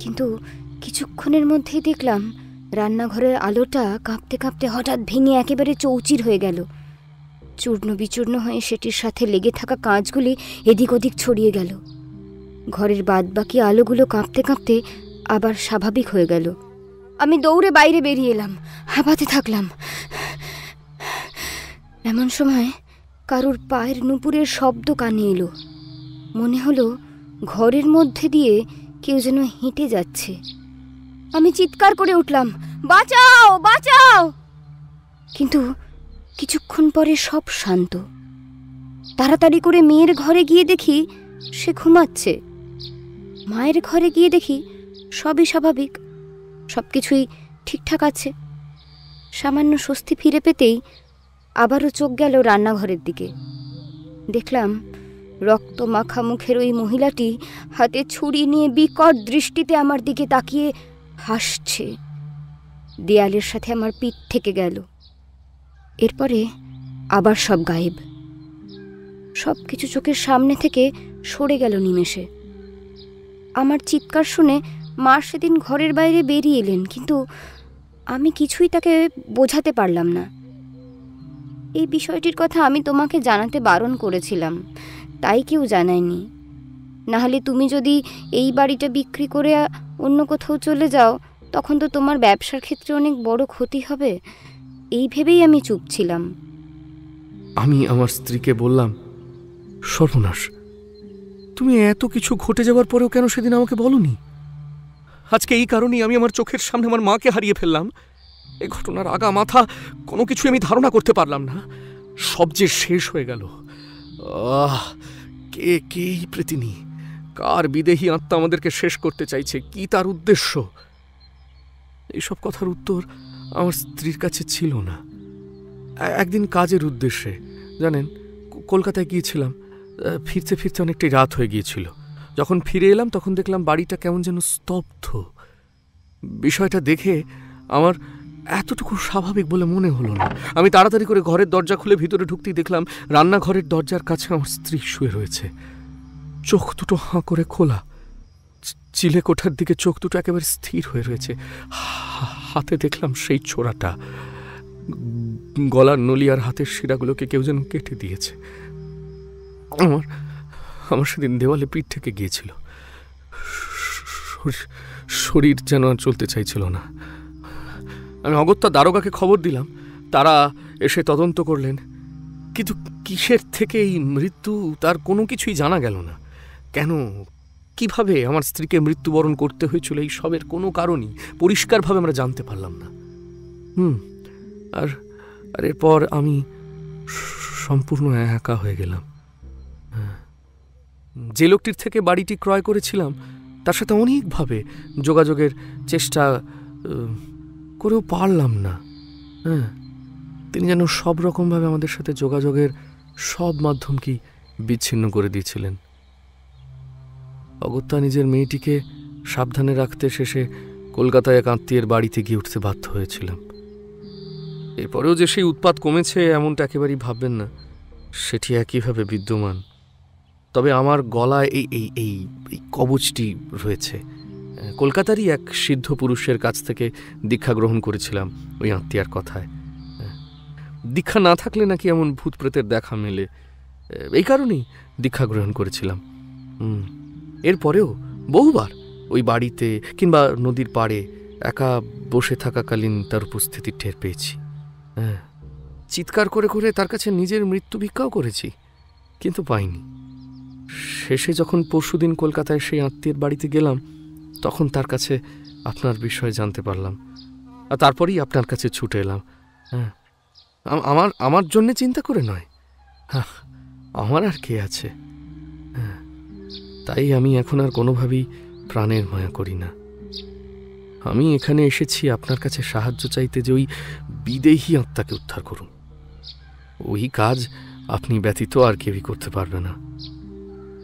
কিন্তু কিছুক্ষণের মধ্যেই দেখলাম রান্নাঘরের আলোটা কাঁপতে কাঁপতে হঠাৎ ভেঙে একেবারে চৌচির হয়ে গেল। চূর্ণ বিচূর্ণ হয়ে সেটির সাথে লেগে থাকা কাঁচগুলি এদিক ওদিক ছড়িয়ে গেল। ঘরের বাদবাকি আলোগুলো কাঁপতে কাঁপতে আবার স্বাভাবিক হয়ে গেল। আমি দৌড়ে বাইরে বেরিয়ে এলাম, হাঁপাতে থাকলাম। এমন সময় কারুর পায়ের নুপুরের শব্দ কানে এলো। মনে হলো ঘরের মধ্যে দিয়ে কেউ যেন হেঁটে যাচ্ছে। আমি চিৎকার করে উঠলাম, বাঁচাও বাঁচাও! কিন্তু কিছুক্ষণ পরে সব শান্ত। তাড়াতাড়ি করে মেয়ের ঘরে গিয়ে দেখি সে ঘুমাচ্ছে। মায়ের ঘরে গিয়ে দেখি সবই স্বাভাবিক, সবকিছুই ঠিকঠাক আছে। সামান্য স্বস্তি ফিরে পেতেই আবারও চোখ গেল রান্নাঘরের দিকে। দেখলাম রক্ত মাখা মুখের ওই মহিলাটি হাতে ছুরি নিয়ে বিকট দৃষ্টিতে আমার দিকে তাকিয়ে হাসছে। দেয়ালের সাথে আমার পিঠ থেকে গেল। এরপরে আবার সব গায়েব। সব কিছু চোখের সামনে থেকে সরে গেল নিমেষে। আমার চিৎকার শুনে মা সেদিন ঘরের বাইরে বেরিয়ে এলেন, কিন্তু আমি কিছুই তাকে বোঝাতে পারলাম না। এই বিষয়টির কথা আমি তোমাকে জানাতে বারণ করেছিলাম, তাই কেউ জানায়নি। নাহলে তুমি যদি এই বাড়িটা বিক্রি করে অন্য কোথাও চলে যাও, তখন তো তোমার ব্যবসার ক্ষেত্রে অনেক বড় ক্ষতি হবে। এই ভেবেই আমি চুপ ছিলাম। আমি আমার স্ত্রীকে বললাম, সর্বনাশ, তুমি এত কিছু ঘটে যাওয়ার পরেও কেন সেদিন আমাকে বলনি? আজকে এই কারণেই আমি আমার চোখের সামনে আমার মাকে হারিয়ে ফেললাম। এই ঘটনার আগা মাথা কোনো কিছু আমি ধারণা করতে পারলাম না। সব যে শেষ হয়ে গেল। কে কে এই প্রেতিনী? কার বিদেহী আত্মা আমাদেরকে শেষ করতে চাইছে? কি তার উদ্দেশ্য? এইসব কথার উত্তর আমার স্ত্রীর কাছে ছিল না। একদিন কাজের উদ্দেশ্যে, জানেন, কলকাতায় গিয়েছিলাম। ফিরতে ফিরতে অনেকটাই রাত হয়ে গিয়েছিল। যখন ফিরে এলাম তখন দেখলাম বাড়িটা কেমন যেন স্তব্ধ। বিষয়টা দেখে আমার এতটুকু স্বাভাবিক বলে মনে হলো না। আমি তাড়াতাড়ি করে ঘরের দরজা খুলে ভিতরে ঢুকতেই দেখলাম রান্নাঘরের দরজার কাছে আমার স্ত্রী শুয়ে রয়েছে, চোখ দুটো হাঁ করে খোলা, চিলে কোঠার দিকে চোখ দুটো একেবারে স্থির হয়ে রয়েছে। হাতে দেখলাম সেই ছোড়াটা, গলার নলি আর হাতের শিরাগুলোকে কেউ যেন কেটে দিয়েছে। আমার সেদিন দেওয়ালে পিঠ থেকে গিয়েছিল, শরীর যেন আর চলতে চাইছিল না। আমি অগত্যা দারোগাকে খবর দিলাম, তারা এসে তদন্ত করলেন, কিন্তু কিসের থেকে এই মৃত্যু তার কোনো কিছুই জানা গেল না। কেন, কিভাবে আমার স্ত্রীকে মৃত্যুবরণ করতে হয়েছিল, এই সবের কোনো কারণই পরিষ্কারভাবে আমরা জানতে পারলাম না। আর এরপর আমি সম্পূর্ণ একা হয়ে গেলাম। যে লোকটির থেকে বাড়িটি ক্রয় করেছিলাম তার সাথে অনেকভাবে যোগাযোগের চেষ্টা করেও পারলাম না। তিনি যেন সব রকমভাবে আমাদের সাথে যোগাযোগের সব মাধ্যমকেই বিচ্ছিন্ন করে দিয়েছিলেন। অগত্যা নিজের মেয়েটিকে সাবধানে রাখতে শেষে কলকাতায় এক আত্মীয়ের বাড়িতে গিয়ে উঠতে বাধ্য হয়েছিলাম। এরপরেও যে সেই উৎপাত কমেছে এমনটা একেবারেই ভাববেন না, সেটি একইভাবে বিদ্যমান। তবে আমার গলায় এই এই এই কবচটি রয়েছে। কলকাতারই এক সিদ্ধ পুরুষের কাছ থেকে দীক্ষা গ্রহণ করেছিলাম ওই আত্মীয়ার কথায়। দীক্ষা না থাকলে নাকি এমন ভূত প্রেতের দেখা মেলে, এই কারণেই দীক্ষা গ্রহণ করেছিলাম। এরপরেও বহুবার ওই বাড়িতে কিংবা নদীর পাড়ে একা বসে থাকাকালীন তার উপস্থিতি টের পেয়েছি। চিৎকার করে করে তার কাছে নিজের মৃত্যু ভিক্ষাও করেছি, কিন্তু পাইনি। শেষে যখন পরশুদিন কলকাতায় সেই আত্মীয়ের বাড়িতে গেলাম তখন তার কাছে আপনার বিষয়ে জানতে পারলাম, আর তারপরেই আপনার কাছে ছুটে এলাম। আমার জন্যে চিন্তা করে নয়, আমার আর কে আছে। তাই আমি এখন আর কোনোভাবেই প্রাণের মায়া করি না। আমি এখানে এসেছি আপনার কাছে সাহায্য চাইতে যে ওই বিদেহী আত্মাকে উদ্ধার করুন। ওই কাজ আপনি ব্যতীত আর কেউই করতে পারবে না।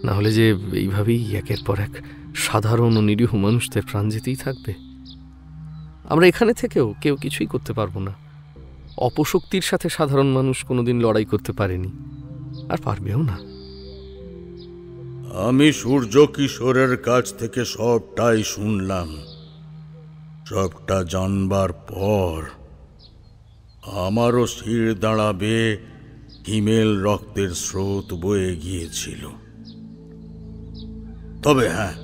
না হলে যে এইভাবেই একের পর এক সাধারণ ও নিরীহ মানুষদের প্রাণ যেতেই থাকবে। আমরা এখানে থেকেও কেউ কিছুই করতে পারবো না। অপশক্তির সাথে সাধারণ মানুষ কোনোদিন লড়াই করতে পারেনি, আর পারবেও না। আমি সূর্য কিশোরের কাছ থেকে সবটাই শুনলাম। সবটা জানবার পর আমারও শির দাঁড়াবে হিমেল রক্তের স্রোত বয়ে গিয়েছিল। তবে হ্যাঁ,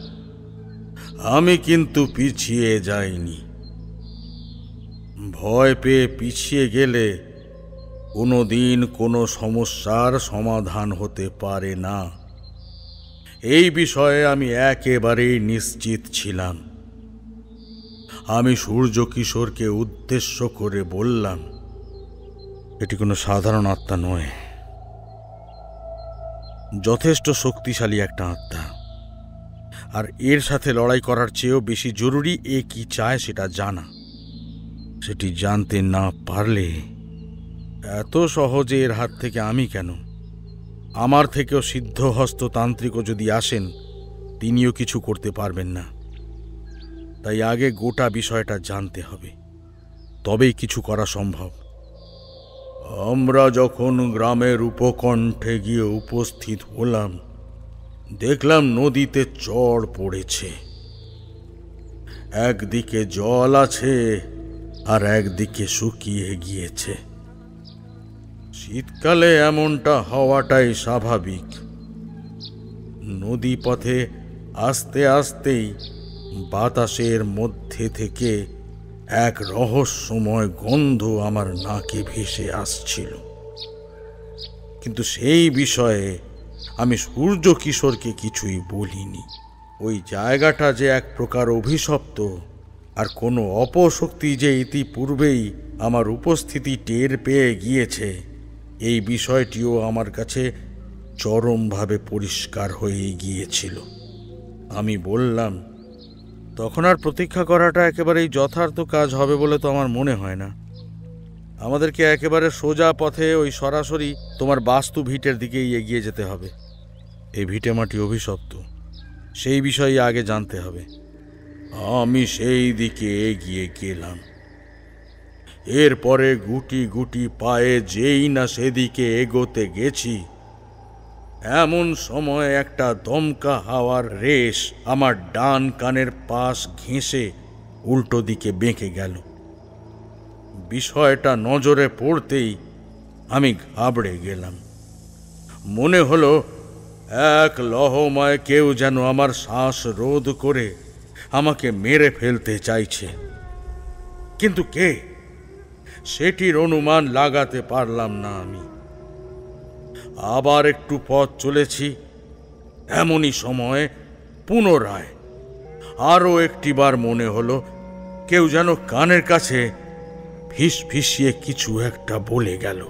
আমি কিন্তু পিছিয়ে যাইনি। ভয় পেয়ে পিছিয়ে গেলে কোনোদিন কোনো সমস্যার সমাধান হতে পারে না, এই বিষয়ে আমি একেবারেই নিশ্চিত ছিলাম। আমি সূর্য কিশোরকে উদ্দেশ্য করে বললাম, এটি কোনো সাধারণ আত্মা নয়, যথেষ্ট শক্তিশালী একটা আত্মা। আর এর সাথে লড়াই করার চেয়েও বেশি জরুরি এ কি চায় সেটা জানা। সেটি জানতে না পারলে এত সহজে এর হাত থেকে আমি কেন, আমার থেকেও সিদ্ধহস্ত তান্ত্রিকও যদি আসেন তিনিও কিছু করতে পারবেন না। তাই আগে গোটা বিষয়টা জানতে হবে, তবেই কিছু করা সম্ভব। আমরা যখন গ্রামের উপকণ্ঠে গিয়ে উপস্থিত হলাম দেখলাম নদীতে চড় পড়েছে। একদিকে জল আছে আর একদিকে শুকিয়ে গিয়েছে। শীতকালে এমনটা হওয়াটাই স্বাভাবিক। নদী পথে আস্তে আস্তেই বাতাসের মধ্যে থেকে এক রহস্যময় গন্ধ আমার নাকে ভেসে আসছিল, কিন্তু সেই বিষয়ে আমি সূর্য কিশোরকে কিছুই বলিনি। ওই জায়গাটা যে এক প্রকার অভিশপ্ত, আর কোনো অপশক্তি যে ইতিপূর্বেই আমার উপস্থিতি টের পেয়ে গিয়েছে, এই বিষয়টিও আমার কাছে চরমভাবে পরিষ্কার হয়ে গিয়েছিল। আমি বললাম, তখন আর প্রতীক্ষা করাটা একেবারেই যথার্থ কাজ হবে বলে তো আমার মনে হয় না। আমাদেরকে একেবারে সোজা পথে ওই সরাসরি তোমার বাস্তু ভিটের দিকেই এগিয়ে যেতে হবে। এই ভিটে মাটি অভিশপ্ত, সেই বিষয়ে আগে জানতে হবে। আমি সেই দিকে এগিয়ে গেলাম। এরপরে গুটি গুটি পায়ে যেই না সেদিকে এগোতে গেছি, এমন সময় একটা দমকা হাওয়ার রেশ আমার ডান কানের পাশ ঘেঁষে উল্টো দিকে বেঁকে গেল। বিষয়টা নজরে পড়তেই আমি ঘাবড়ে গেলাম। মনে হলো এক লহমায় কেউ যেন আমার শ্বাস রোধ করে আমাকে মেরে ফেলতে চাইছে। কিন্তু কে, সেটির অনুমান লাগাতে পারলাম না আমি। আবার একটু পথ চলেছি, এমনই সময় পুনরায় আরও একটিবার মনে হলো কেউ যেন কানের কাছে ফিস ফিসিয়ে কিছু একটা বলে গেল।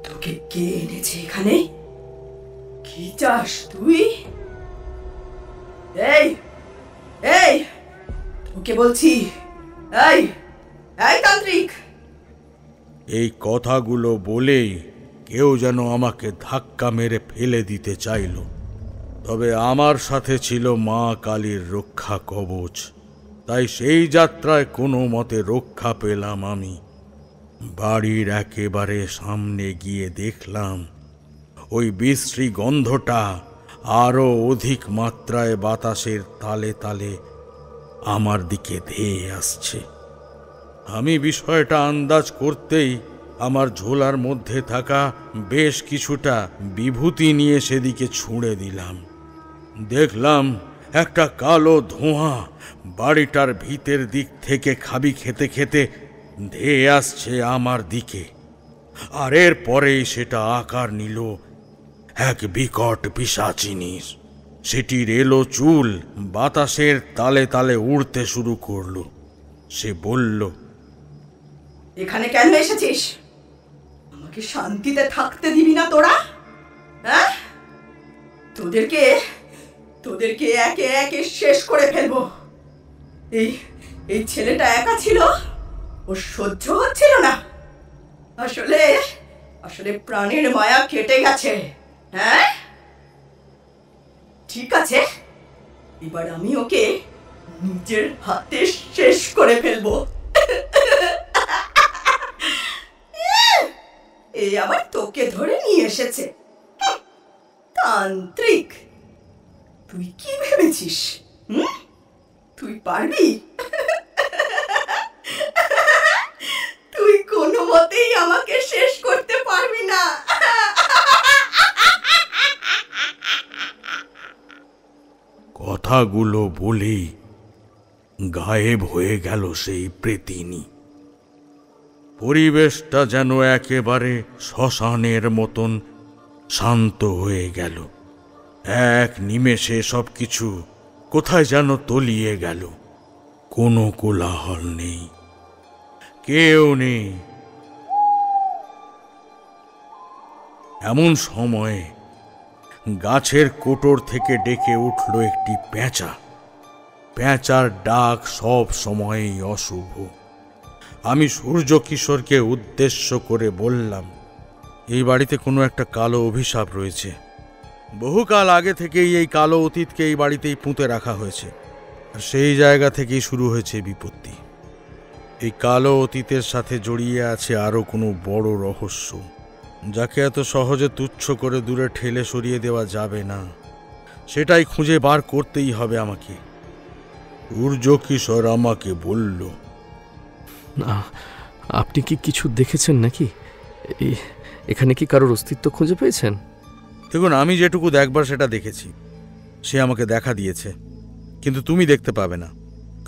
তোকে কে এনেছে এখানে? কি চাস তুই? এই এই তোকে বলছি, এই এই তান্ত্রিক! এই কথাগুলো বলেই কেউ যেন আমাকে ধাক্কা মেরে ফেলে দিতে চাইল। তবে আমার সাথে ছিল মা কালীর রক্ষা কবচ, তাই সেই যাত্রায় কোনো মতে রক্ষা পেলাম আমি। বাড়ির একেবারে সামনে গিয়ে দেখলাম ওই বিশ্রী গন্ধটা আরো অধিক মাত্রায় বাতাসের তালে তালে আমার দিকে ধেয়ে আসছে। আমি বিষয়টা আন্দাজ করতেই আমার ঝোলার মধ্যে থাকা বেশ কিছুটা বিভূতি নিয়ে সেদিকে ছুঁড়ে দিলাম। দেখলাম একটা কালো ধোঁয়া বাড়িটার ভিতের দিক থেকে খাবি খেতে খেতে ধেয়ে আসছে আমার দিকে, আর এর পরেই সেটা আকার নিল এক বিকট পিশাচিনীর। সেটির এলো চুল বাতাসের তালে তালে উড়তে শুরু করলো। সে বলল, এখানে কেন এসেছিস? আমাকে শান্তিতে থাকতে দিবি না তোরা? হ্যাঁ, তোদেরকে তোদেরকে একে একে শেষ করে ফেলবো। এই এই ছেলেটা একা ছিল, ও সহ্য হচ্ছিল না। আসলে আসলে প্রাণের মায়া কেটে গেছে। হ্যাঁ, ঠিক আছে, এবার আমি ওকে নিজের হাতে শেষ করে ফেলবো। এই আবার তোকে ধরে নিয়ে এসেছে। তান্ত্রিক, তুই কি ভেবেছিস? তুই পারবি? তুই কোনো মতেই আমাকে শেষ করতে পারবি না। কথাগুলো বলেই গায়েব হয়ে গেল সেই প্রেতিনী। পরিবেশটা যেন একেবারে শ্মশানের মতন শান্ত হয়ে গেল। এক নিমেষে সবকিছু কোথায় যেন তলিয়ে গেল। কোনো কোলাহল নেই, কেউ নেই। এমন সময়ে গাছের কোটর থেকে ডেকে উঠল একটি পেঁচা। পেঁচার ডাক সব সময়ই অশুভ। আমি সূর্য কিশোরকে উদ্দেশ্য করে বললাম, এই বাড়িতে কোনো একটা কালো অভিশাপ রয়েছে। বহুকাল আগে থেকেই এই কালো অতীতকে এই বাড়িতেই পুঁতে রাখা হয়েছে, আর সেই জায়গা থেকেই শুরু হয়েছে বিপত্তি। এই কালো অতীতের সাথে জড়িয়ে আছে আরও কোনো বড় রহস্য, যাকে এত সহজে তুচ্ছ করে দূরে ঠেলে সরিয়ে দেওয়া যাবে না। সেটাই খুঁজে বার করতেই হবে আমাকে। সূর্য কিশোর আমাকে বলল, না, আপনি কি কিছু দেখেছেন নাকি? এখানে কি কারোর অস্তিত্ব খুঁজে পেয়েছেন? দেখুন, আমি যেটুকু দেখবার সেটা দেখেছি। সে আমাকে দেখা দিয়েছে, কিন্তু তুমি দেখতে পাবে না,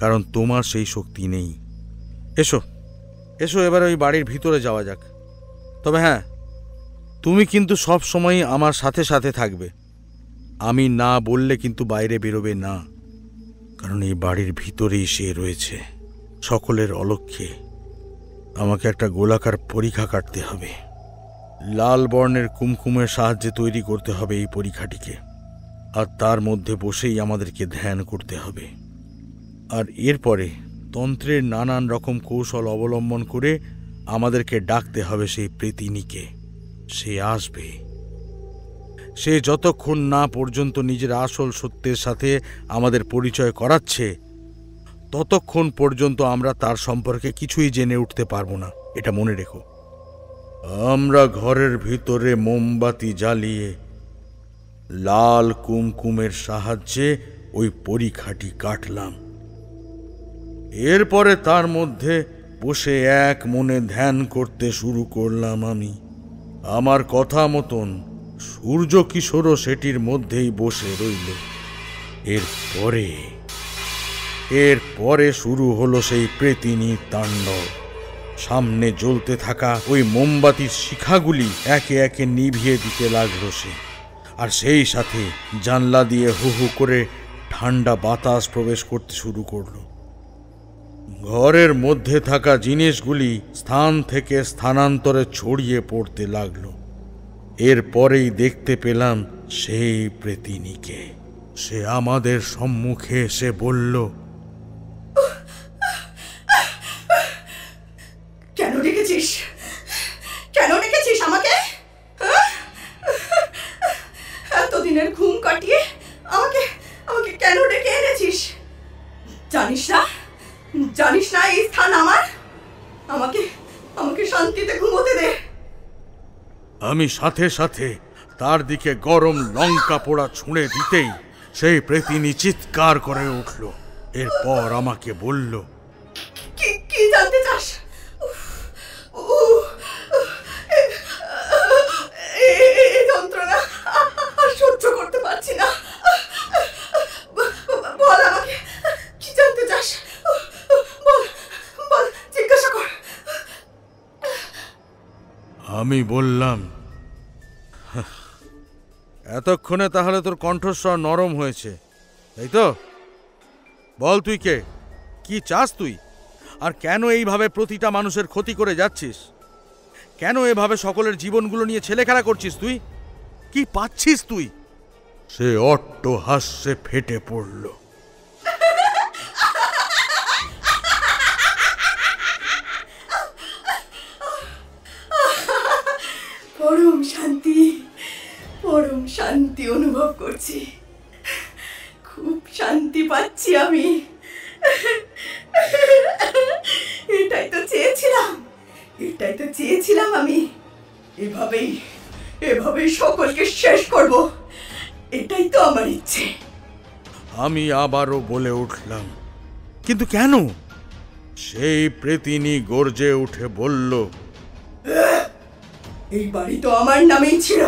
কারণ তোমার সেই শক্তি নেই। এসো এসো, এবার ওই বাড়ির ভিতরে যাওয়া যাক। তবে হ্যাঁ, তুমি কিন্তু সব সময় আমার সাথে সাথে থাকবে। আমি না বললে কিন্তু বাইরে বেরোবে না, কারণ এই বাড়ির ভিতরেই সে রয়েছে। সকলের অলক্ষ্যে আমাকে একটা গোলাকার পরীক্ষা কাটতে হবে। লাল বর্ণের কুমকুমের সাহায্যে তৈরি করতে হবে এই পরীক্ষাটিকে। আর তার মধ্যে বসেই আমাদেরকে ধ্যান করতে হবে। আর এরপরে তন্ত্রের নানান রকম কৌশল অবলম্বন করে আমাদেরকে ডাকতে হবে সেই প্রেতিনীকে। সে আসবে। সে যতক্ষণ না পর্যন্ত নিজের আসল সত্যের সাথে আমাদের পরিচয় করাচ্ছে, ততক্ষণ পর্যন্ত আমরা তার সম্পর্কে কিছুই জেনে উঠতে পারবো না। এটা মনে রেখো। আমরা ঘরের ভিতরে মোমবাতি জ্বালিয়ে লাল কুমকুমের সাহায্যে ওই পরীক্ষাটি কাটলাম। এরপরে তার মধ্যে বসে এক মনে ধ্যান করতে শুরু করলাম আমি। আমার কথা মতন সূর্য কিশোরও সেটির মধ্যেই বসে রইল। এরপরে শুরু হলো সেই প্রেতিনীর তাণ্ডব। সামনে জ্বলতে থাকা ওই মোমবাতির শিখাগুলি একে একে নিভিয়ে দিতে লাগলো সে। আর সেই সাথে জানলা দিয়ে হু হু করে ঠান্ডা বাতাস প্রবেশ করতে শুরু করলো। ঘরের মধ্যে থাকা জিনিসগুলি স্থান থেকে স্থানান্তরে ছড়িয়ে পড়তে লাগলো। এরপরেই দেখতে পেলাম সেই প্রেতিনীকে। সে আমাদের সম্মুখে এসে বলল, কেন ডেকেছিস? কেন ডেকেছিস আমাকে? এতদিনের ঘুম কাটিয়ে আমাকে আমাকে কেন ডেকে এনেছিস? জানিস না এই স্থান আমার? আমাকে আমাকে শান্তিতে ঘুমোতে দে। আমি সাথে সাথে তার দিকে গরম লঙ্কা পোড়া ছুঁড়ে দিতেই সেই প্রেতিনী চিৎকার করে উঠল। এরপর আমাকে বলল, কি জানতে চাস? এই যন্ত্রণা আর সহ্য করতে পারছি না। বল আমাকে, কি জানতে চাস? বল, জিজ্ঞাসা কর। আমি বললাম, এতক্ষণে তাহলে তোর কণ্ঠস্বর নরম হয়েছে, তাই তো? বল তুই কে, কি চাস তুই, আর কেন এইভাবে প্রতিটা মানুষের ক্ষতি করে যাচ্ছিস? কেন এভাবে সকলের জীবনগুলো নিয়ে ছেলেখেলা করছিস তুই? কি পাচ্ছিস তুই? সে অট্ট হাস্যে ফেটে পড়ল। পরম শান্তি অনুভব করছি। খুব শান্তি পাচ্ছি আমি। এটাই তো চেয়েছিলাম আমি। এভাবেই সকলকে শেষ করব। এটাই তো আমার ইচ্ছে। আমি আবারও বলে উঠলাম, কিন্তু কেন? সেই প্রেতিনী গর্জে উঠে বলল, এই বাড়ি তো আমার নামেই ছিল।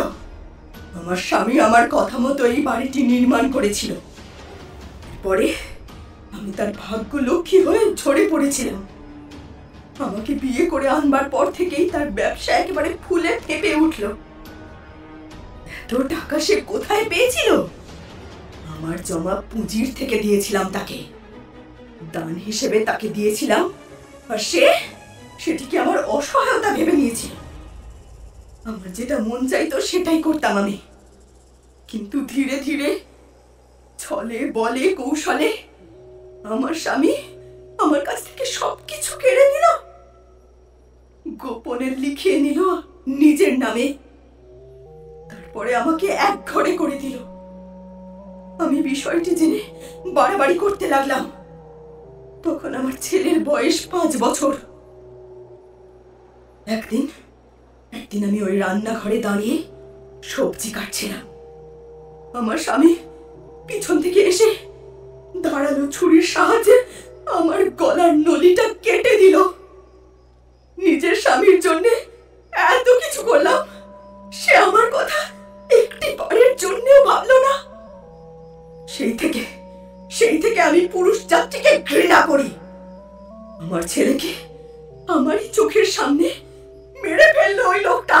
আমার স্বামী আমার কথা মতো এই বাড়িটি নির্মাণ করেছিল। পরে আমি তার ভাগ্য লক্ষ্মী হয়ে ঝরে পড়েছিলাম। আমাকে বিয়ে করে আনবার পর থেকেই তার ব্যবসা একেবারে ফুলে ফেঁপে উঠল। এত টাকা সে কোথায় পেয়েছিল? আমার জমা পুঁজির থেকে দিয়েছিলাম তাকে, দান হিসেবে তাকে দিয়েছিলাম। আর সেটিকে আমার অসহায়তা ভেবে নিয়েছিল। আমার যেটা মন চাইতো সেটাই করতাম আমি। কিন্তু ধীরে ধীরে, ছলে বলে কৌশলে আমার স্বামী আমার কাছ থেকে সবকিছু কেড়ে নিল। গোপনে লিখিয়ে নিল নিজের নামে। তারপরে আমাকে একঘরে করে দিল। আমি বিষয়টি জেনে বাড়াবাড়ি করতে লাগলাম। তখন আমার ছেলের বয়স 5 বছর। একদিন আমি ওই রান্নাঘরে দাঁড়িয়ে সবজি কাটছিলাম। আমার স্বামী পিছন থেকে এসে ধারালো ছুরির সাহায্যে আমার গলার নলিটা কেটে দিল। নিজের স্বামীর জন্য এত কিছু করলাম, সে আমার কথা একটি বারের জন্যও ভাবলো না। সেই থেকে আমি পুরুষ জাতিকে ঘৃণা করি। আমার ছেলেকে আমারই চোখের সামনে মেরে ফেললো ওই লোকটা।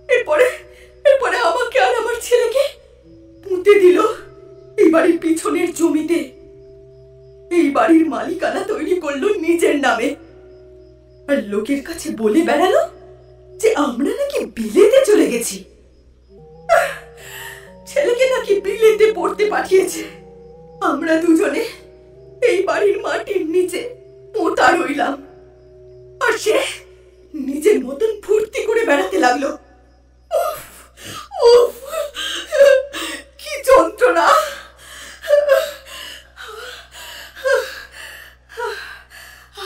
এরপরে আমাকে আর আমার ছেলেকে পুঁতে দিল এই বাড়ির পিছনের জমিতে। এই বাড়ির মালিকানা তৈরি করলো নিজের নামে। আর লোকের কাছে বলে বেড়ালো যে আমরা নাকি বিলেতে চলে গেছি। ছেলেকে নাকি বিলেতে পড়তে পাঠিয়েছে। আমরা দুজনে এই বাড়ির মাটির নিচে পোঁতা রইলাম, আর সে নিজের মতন ফুর্তি করে বেড়াতে লাগলো। উফ, উফ, কি যন্ত্রণা!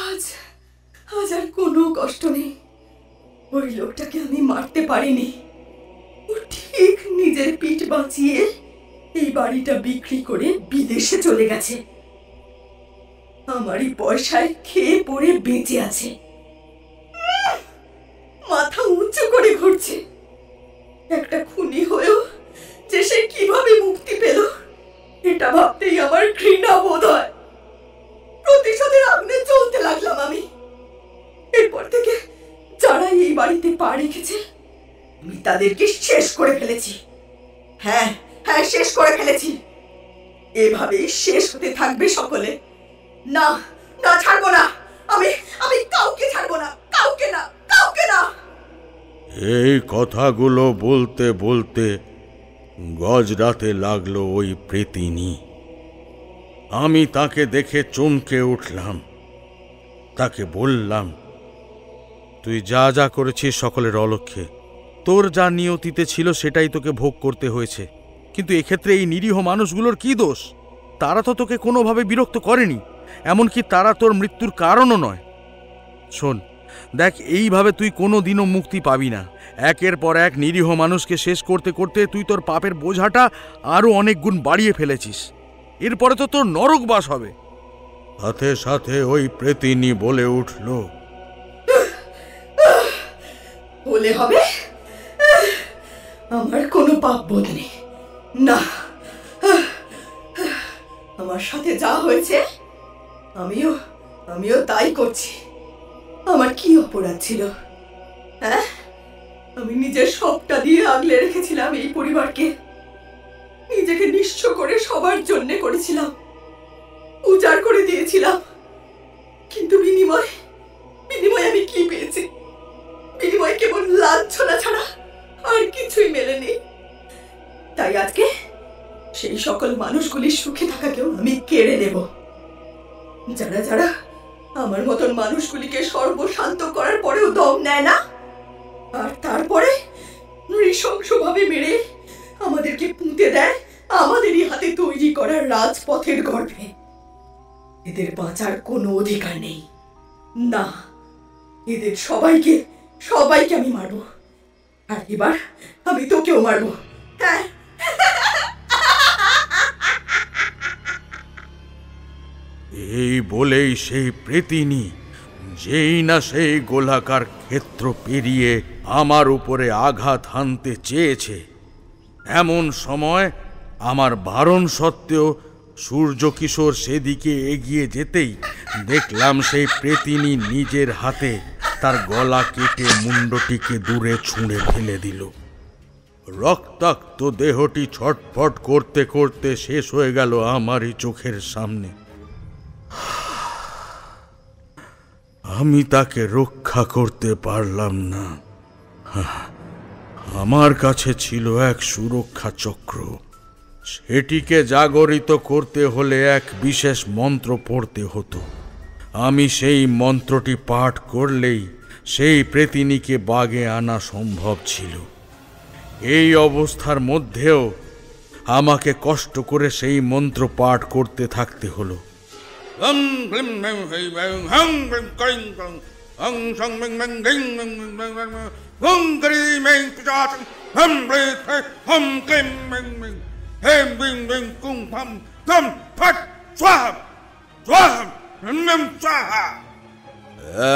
আজ আজ আর কোনো কষ্ট নেই। ওই লোকটাকে আমি মারতে পারিনি। ও ঠিক নিজের পিঠ বাঁচিয়ে এই বাড়িটা বিক্রি করে বিদেশে চলে গেছে। আমারই পয়সায় খেয়ে পড়ে বেঁচে আছে, মাথা উঁচু করে ঘুরছে। একটা খুনি হয়েও যে সে কিভাবে মুক্তি পেল, এটা ভাবতেই আমার ঘৃণা বোধ হয়। প্রতিশোধের আগুনে চলতে লাগলাম আমি। এরপর থেকে যারা এই বাড়িতে পা রেখেছে আমি তাদেরকে শেষ করে ফেলেছি। হ্যাঁ হ্যাঁ, শেষ করে ফেলেছি। এভাবেই শেষ হতে থাকবে সকলে। না না, ছাড়বো না। আমি আমি কাউকে ছাড়বো না, কাউকে না, কাউকে না। এই কথাগুলো বলতে বলতে গজরাতে লাগলো ওই প্রেতিনী। আমি তাকে দেখে চমকে উঠলাম। তাকে বললাম, তুই যা যা করেছিস সকলের অলক্ষ্যে। তোর যা নিয়তিতে ছিল সেটাই তোকে ভোগ করতে হয়েছে, কিন্তু এক্ষেত্রে এই নিরীহ মানুষগুলোর কি দোষ? তারা তো তোকে কোনোভাবে বিরক্ত করেনি, এমনকি তারা তোর মৃত্যুর কারণও নয়। শোন, দেখ, এইভাবে তুই কোনো দিনও মুক্তি পাবি না। একের পর এক নিরীহ মানুষকে শেষ করতে করতে তুই তোর পাপের বোঝাটা আরও অনেক গুণ বাড়িয়ে ফেলেছিস। এরপরে তো তোর নরকবাস হবে। সাথে সাথে ওই প্রেতিনী বলে উঠল, বলে হবে? আমার কোনো পাপ বোধ নেই। না, আমার সাথে যা হয়েছে আমিও তাই করছি। আমার কি অপরাধ ছিল? হ্যাঁ, আমি নিজের সবটা দিয়ে আগলে রেখেছিলাম এই পরিবারকে। নিজেকে নিঃস্ব করে সবার জন্য করেছিলাম, উজাড় করে দিয়েছিলাম। কিন্তু বিনিময় আমি কি পেয়েছি? বিনিময় কেবল লাঞ্ছনা ছাড়া আর কিছুই মেলেনি। তাই আজকে সেই সকল মানুষগুলির সুখে থাকাকেও আমি কেড়ে নেব, যারা যারা আমার মতন মানুষগুলিকে সর্বশান্ত করার পরেও দম নেয় না, আর তারপরে নৃশংসভাবে মেরে আমাদেরকে পুঁতে দেয় আমাদেরই হাতে তৈরি করা রাজপথের গর্ভে। এদের বাঁচার কোনো অধিকার নেই। না, এদের সবাইকে আমি মারবো। আর এবার আমি তোকেও মারবো। হ্যাঁ, এই বলেই সেই প্রেতিনী যেই না সেই গোলাকার ক্ষেত্র পেরিয়ে আমার উপরে আঘাত হানতে চেয়েছে, এমন সময় আমার বারণ সত্ত্বেও সূর্যকিশোর সেদিকে এগিয়ে যেতেই দেখলাম সেই প্রেতিনী নিজের হাতে তার গলা কেটে মুন্ডটিকে দূরে ছুঁড়ে ফেলে দিল। রক্তাক্ত দেহটি ছটফট করতে করতে শেষ হয়ে গেল আমারই চোখের সামনে। আমি তাকে রক্ষা করতে পারলাম না। আমার কাছে ছিল এক সুরক্ষা চক্র। সেটিকে জাগরিত করতে হলে এক বিশেষ মন্ত্র পড়তে হতো। আমি সেই মন্ত্রটি পাঠ করলেই সেই প্রেতিনীকে বাগে আনা সম্ভব ছিল। এই অবস্থার মধ্যেও আমাকে কষ্ট করে সেই মন্ত্র পাঠ করতে থাকতে হলো।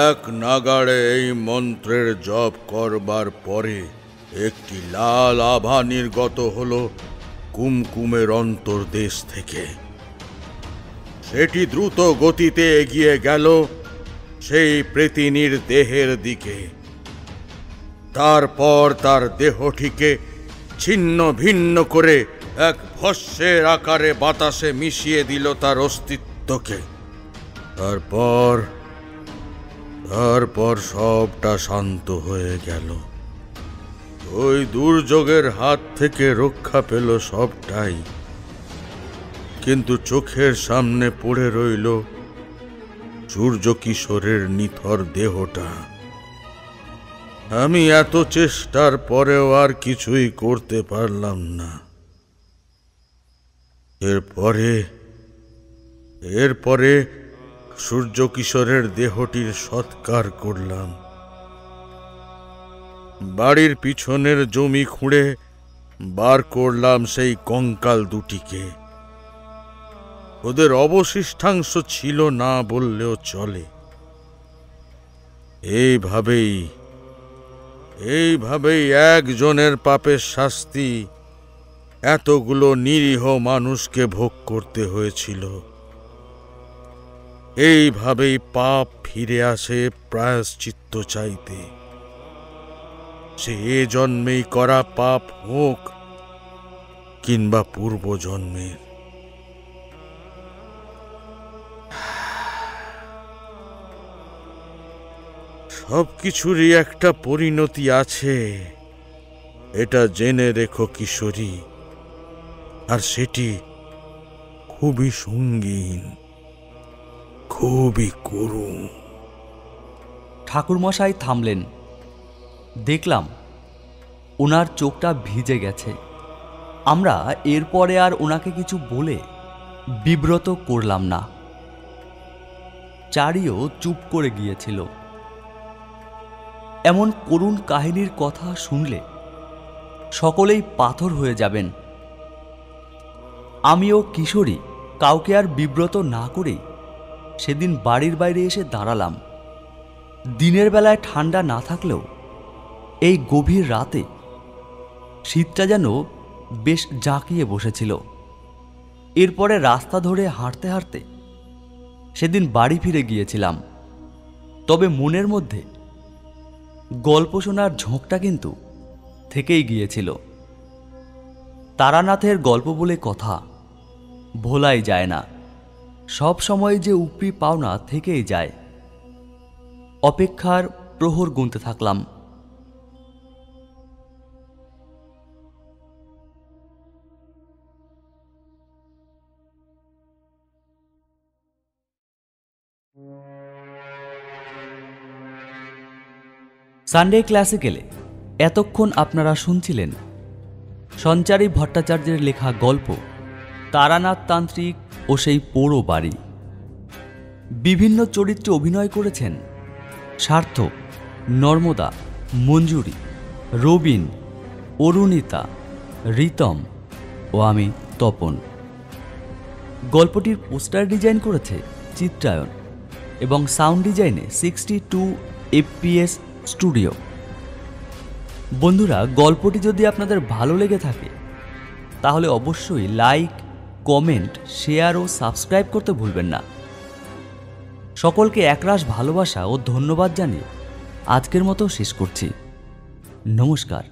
এক নাগাড়ে এই মন্ত্রের জপ করবার পরে একটি লাল আভা নির্গত হলো কুমকুমের অন্তর্দেশ থেকে। সেটি দ্রুত গতিতে এগিয়ে গেল সেই প্রেতিনীর দেহের দিকে। তারপর তার দেহটিকে ছিন্ন ভিন্ন করে এক ভস্মের আকারে বাতাসে মিশিয়ে দিল তার অস্তিত্বকে। তারপর সবটা শান্ত হয়ে গেল। ওই দুর্যোগের হাত থেকে রক্ষা পেল সবটাই, কিন্তু চোখের সামনে পড়ে রইল সূর্য কিশোরের নিথর দেহটা। আমি এত চেষ্টার পরেও আর কিছুই করতে পারলাম না। এরপরে সূর্য কিশোরের দেহটির সৎকার করলাম। বাড়ির পিছনের জমি খুঁড়ে বার করলাম সেই কঙ্কাল দুটিকে। ওদের অবশিষ্টাংশ ছিল না বললেও চলে। এইভাবেই একজনের পাপের শাস্তি এতগুলো নিরীহ মানুষকে ভোগ করতে হয়েছিল। এইভাবেই পাপ ফিরে আসে প্রায়শ্চিত্ত চাইতে, সে এ জন্মেই করা পাপ হোক কিংবা পূর্বজন্মের। সবকিছুরই একটা পরিণতি আছে, এটা জেনে রেখো কিশোরী, আর সেটি খুবই সঙ্গীন, খুবই করুণ। ঠাকুরমশাই থামলেন। দেখলাম ওনার চোখটা ভিজে গেছে। আমরা এরপরে আর ওনাকে কিছু বলে বিব্রত করলাম না। চারিও চুপ করে গিয়েছিল। এমন করুণ কাহিনীর কথা শুনলে সকলেই পাথর হয়ে যাবেন। আমিও কিশোরী কাউকে আর বিব্রত না করেই সেদিন বাড়ির বাইরে এসে দাঁড়ালাম। দিনের বেলায় ঠান্ডা না থাকলেও এই গভীর রাতে শীতটা যেন বেশ জাঁকিয়ে বসেছিল। এরপরে রাস্তা ধরে হাঁটতে হাঁটতে সেদিন বাড়ি ফিরে গিয়েছিলাম। তবে মনের মধ্যে গল্প শোনার ঝোঁকটা কিন্তু থেকেই গিয়েছিল। তারানাথের গল্প বলে কথা, ভোলাই যায় না। সব সময় যে উপরি পাওনা থেকেই যায়। অপেক্ষার প্রহর গুনতে থাকলাম। সানডে ক্লাসিক্যালে এতক্ষণ আপনারা শুনছিলেন সঞ্চারী ভট্টাচার্যের লেখা গল্প তারানাথ তান্ত্রিক ও সেই পোড়ো বাড়ি। বিভিন্ন চরিত্রে অভিনয় করেছেন সার্থক, নর্মদা, মঞ্জুরি, রবিন, অরুণিতা, রিতম ও আমি তপন। গল্পটির পোস্টার ডিজাইন করেছে চিত্রায়ন এবং সাউন্ড ডিজাইনে 62 FPS স্টুডিও। বন্ধুরা, গল্পটি যদি আপনাদের ভালো লেগে থাকে তাহলে অবশ্যই লাইক, কমেন্ট, শেয়ার ও সাবস্ক্রাইব করতে ভুলবেন না। সকলকে একরাশ ভালোবাসা ও ধন্যবাদ জানিয়ে আজকের মতো শেষ করছি। নমস্কার।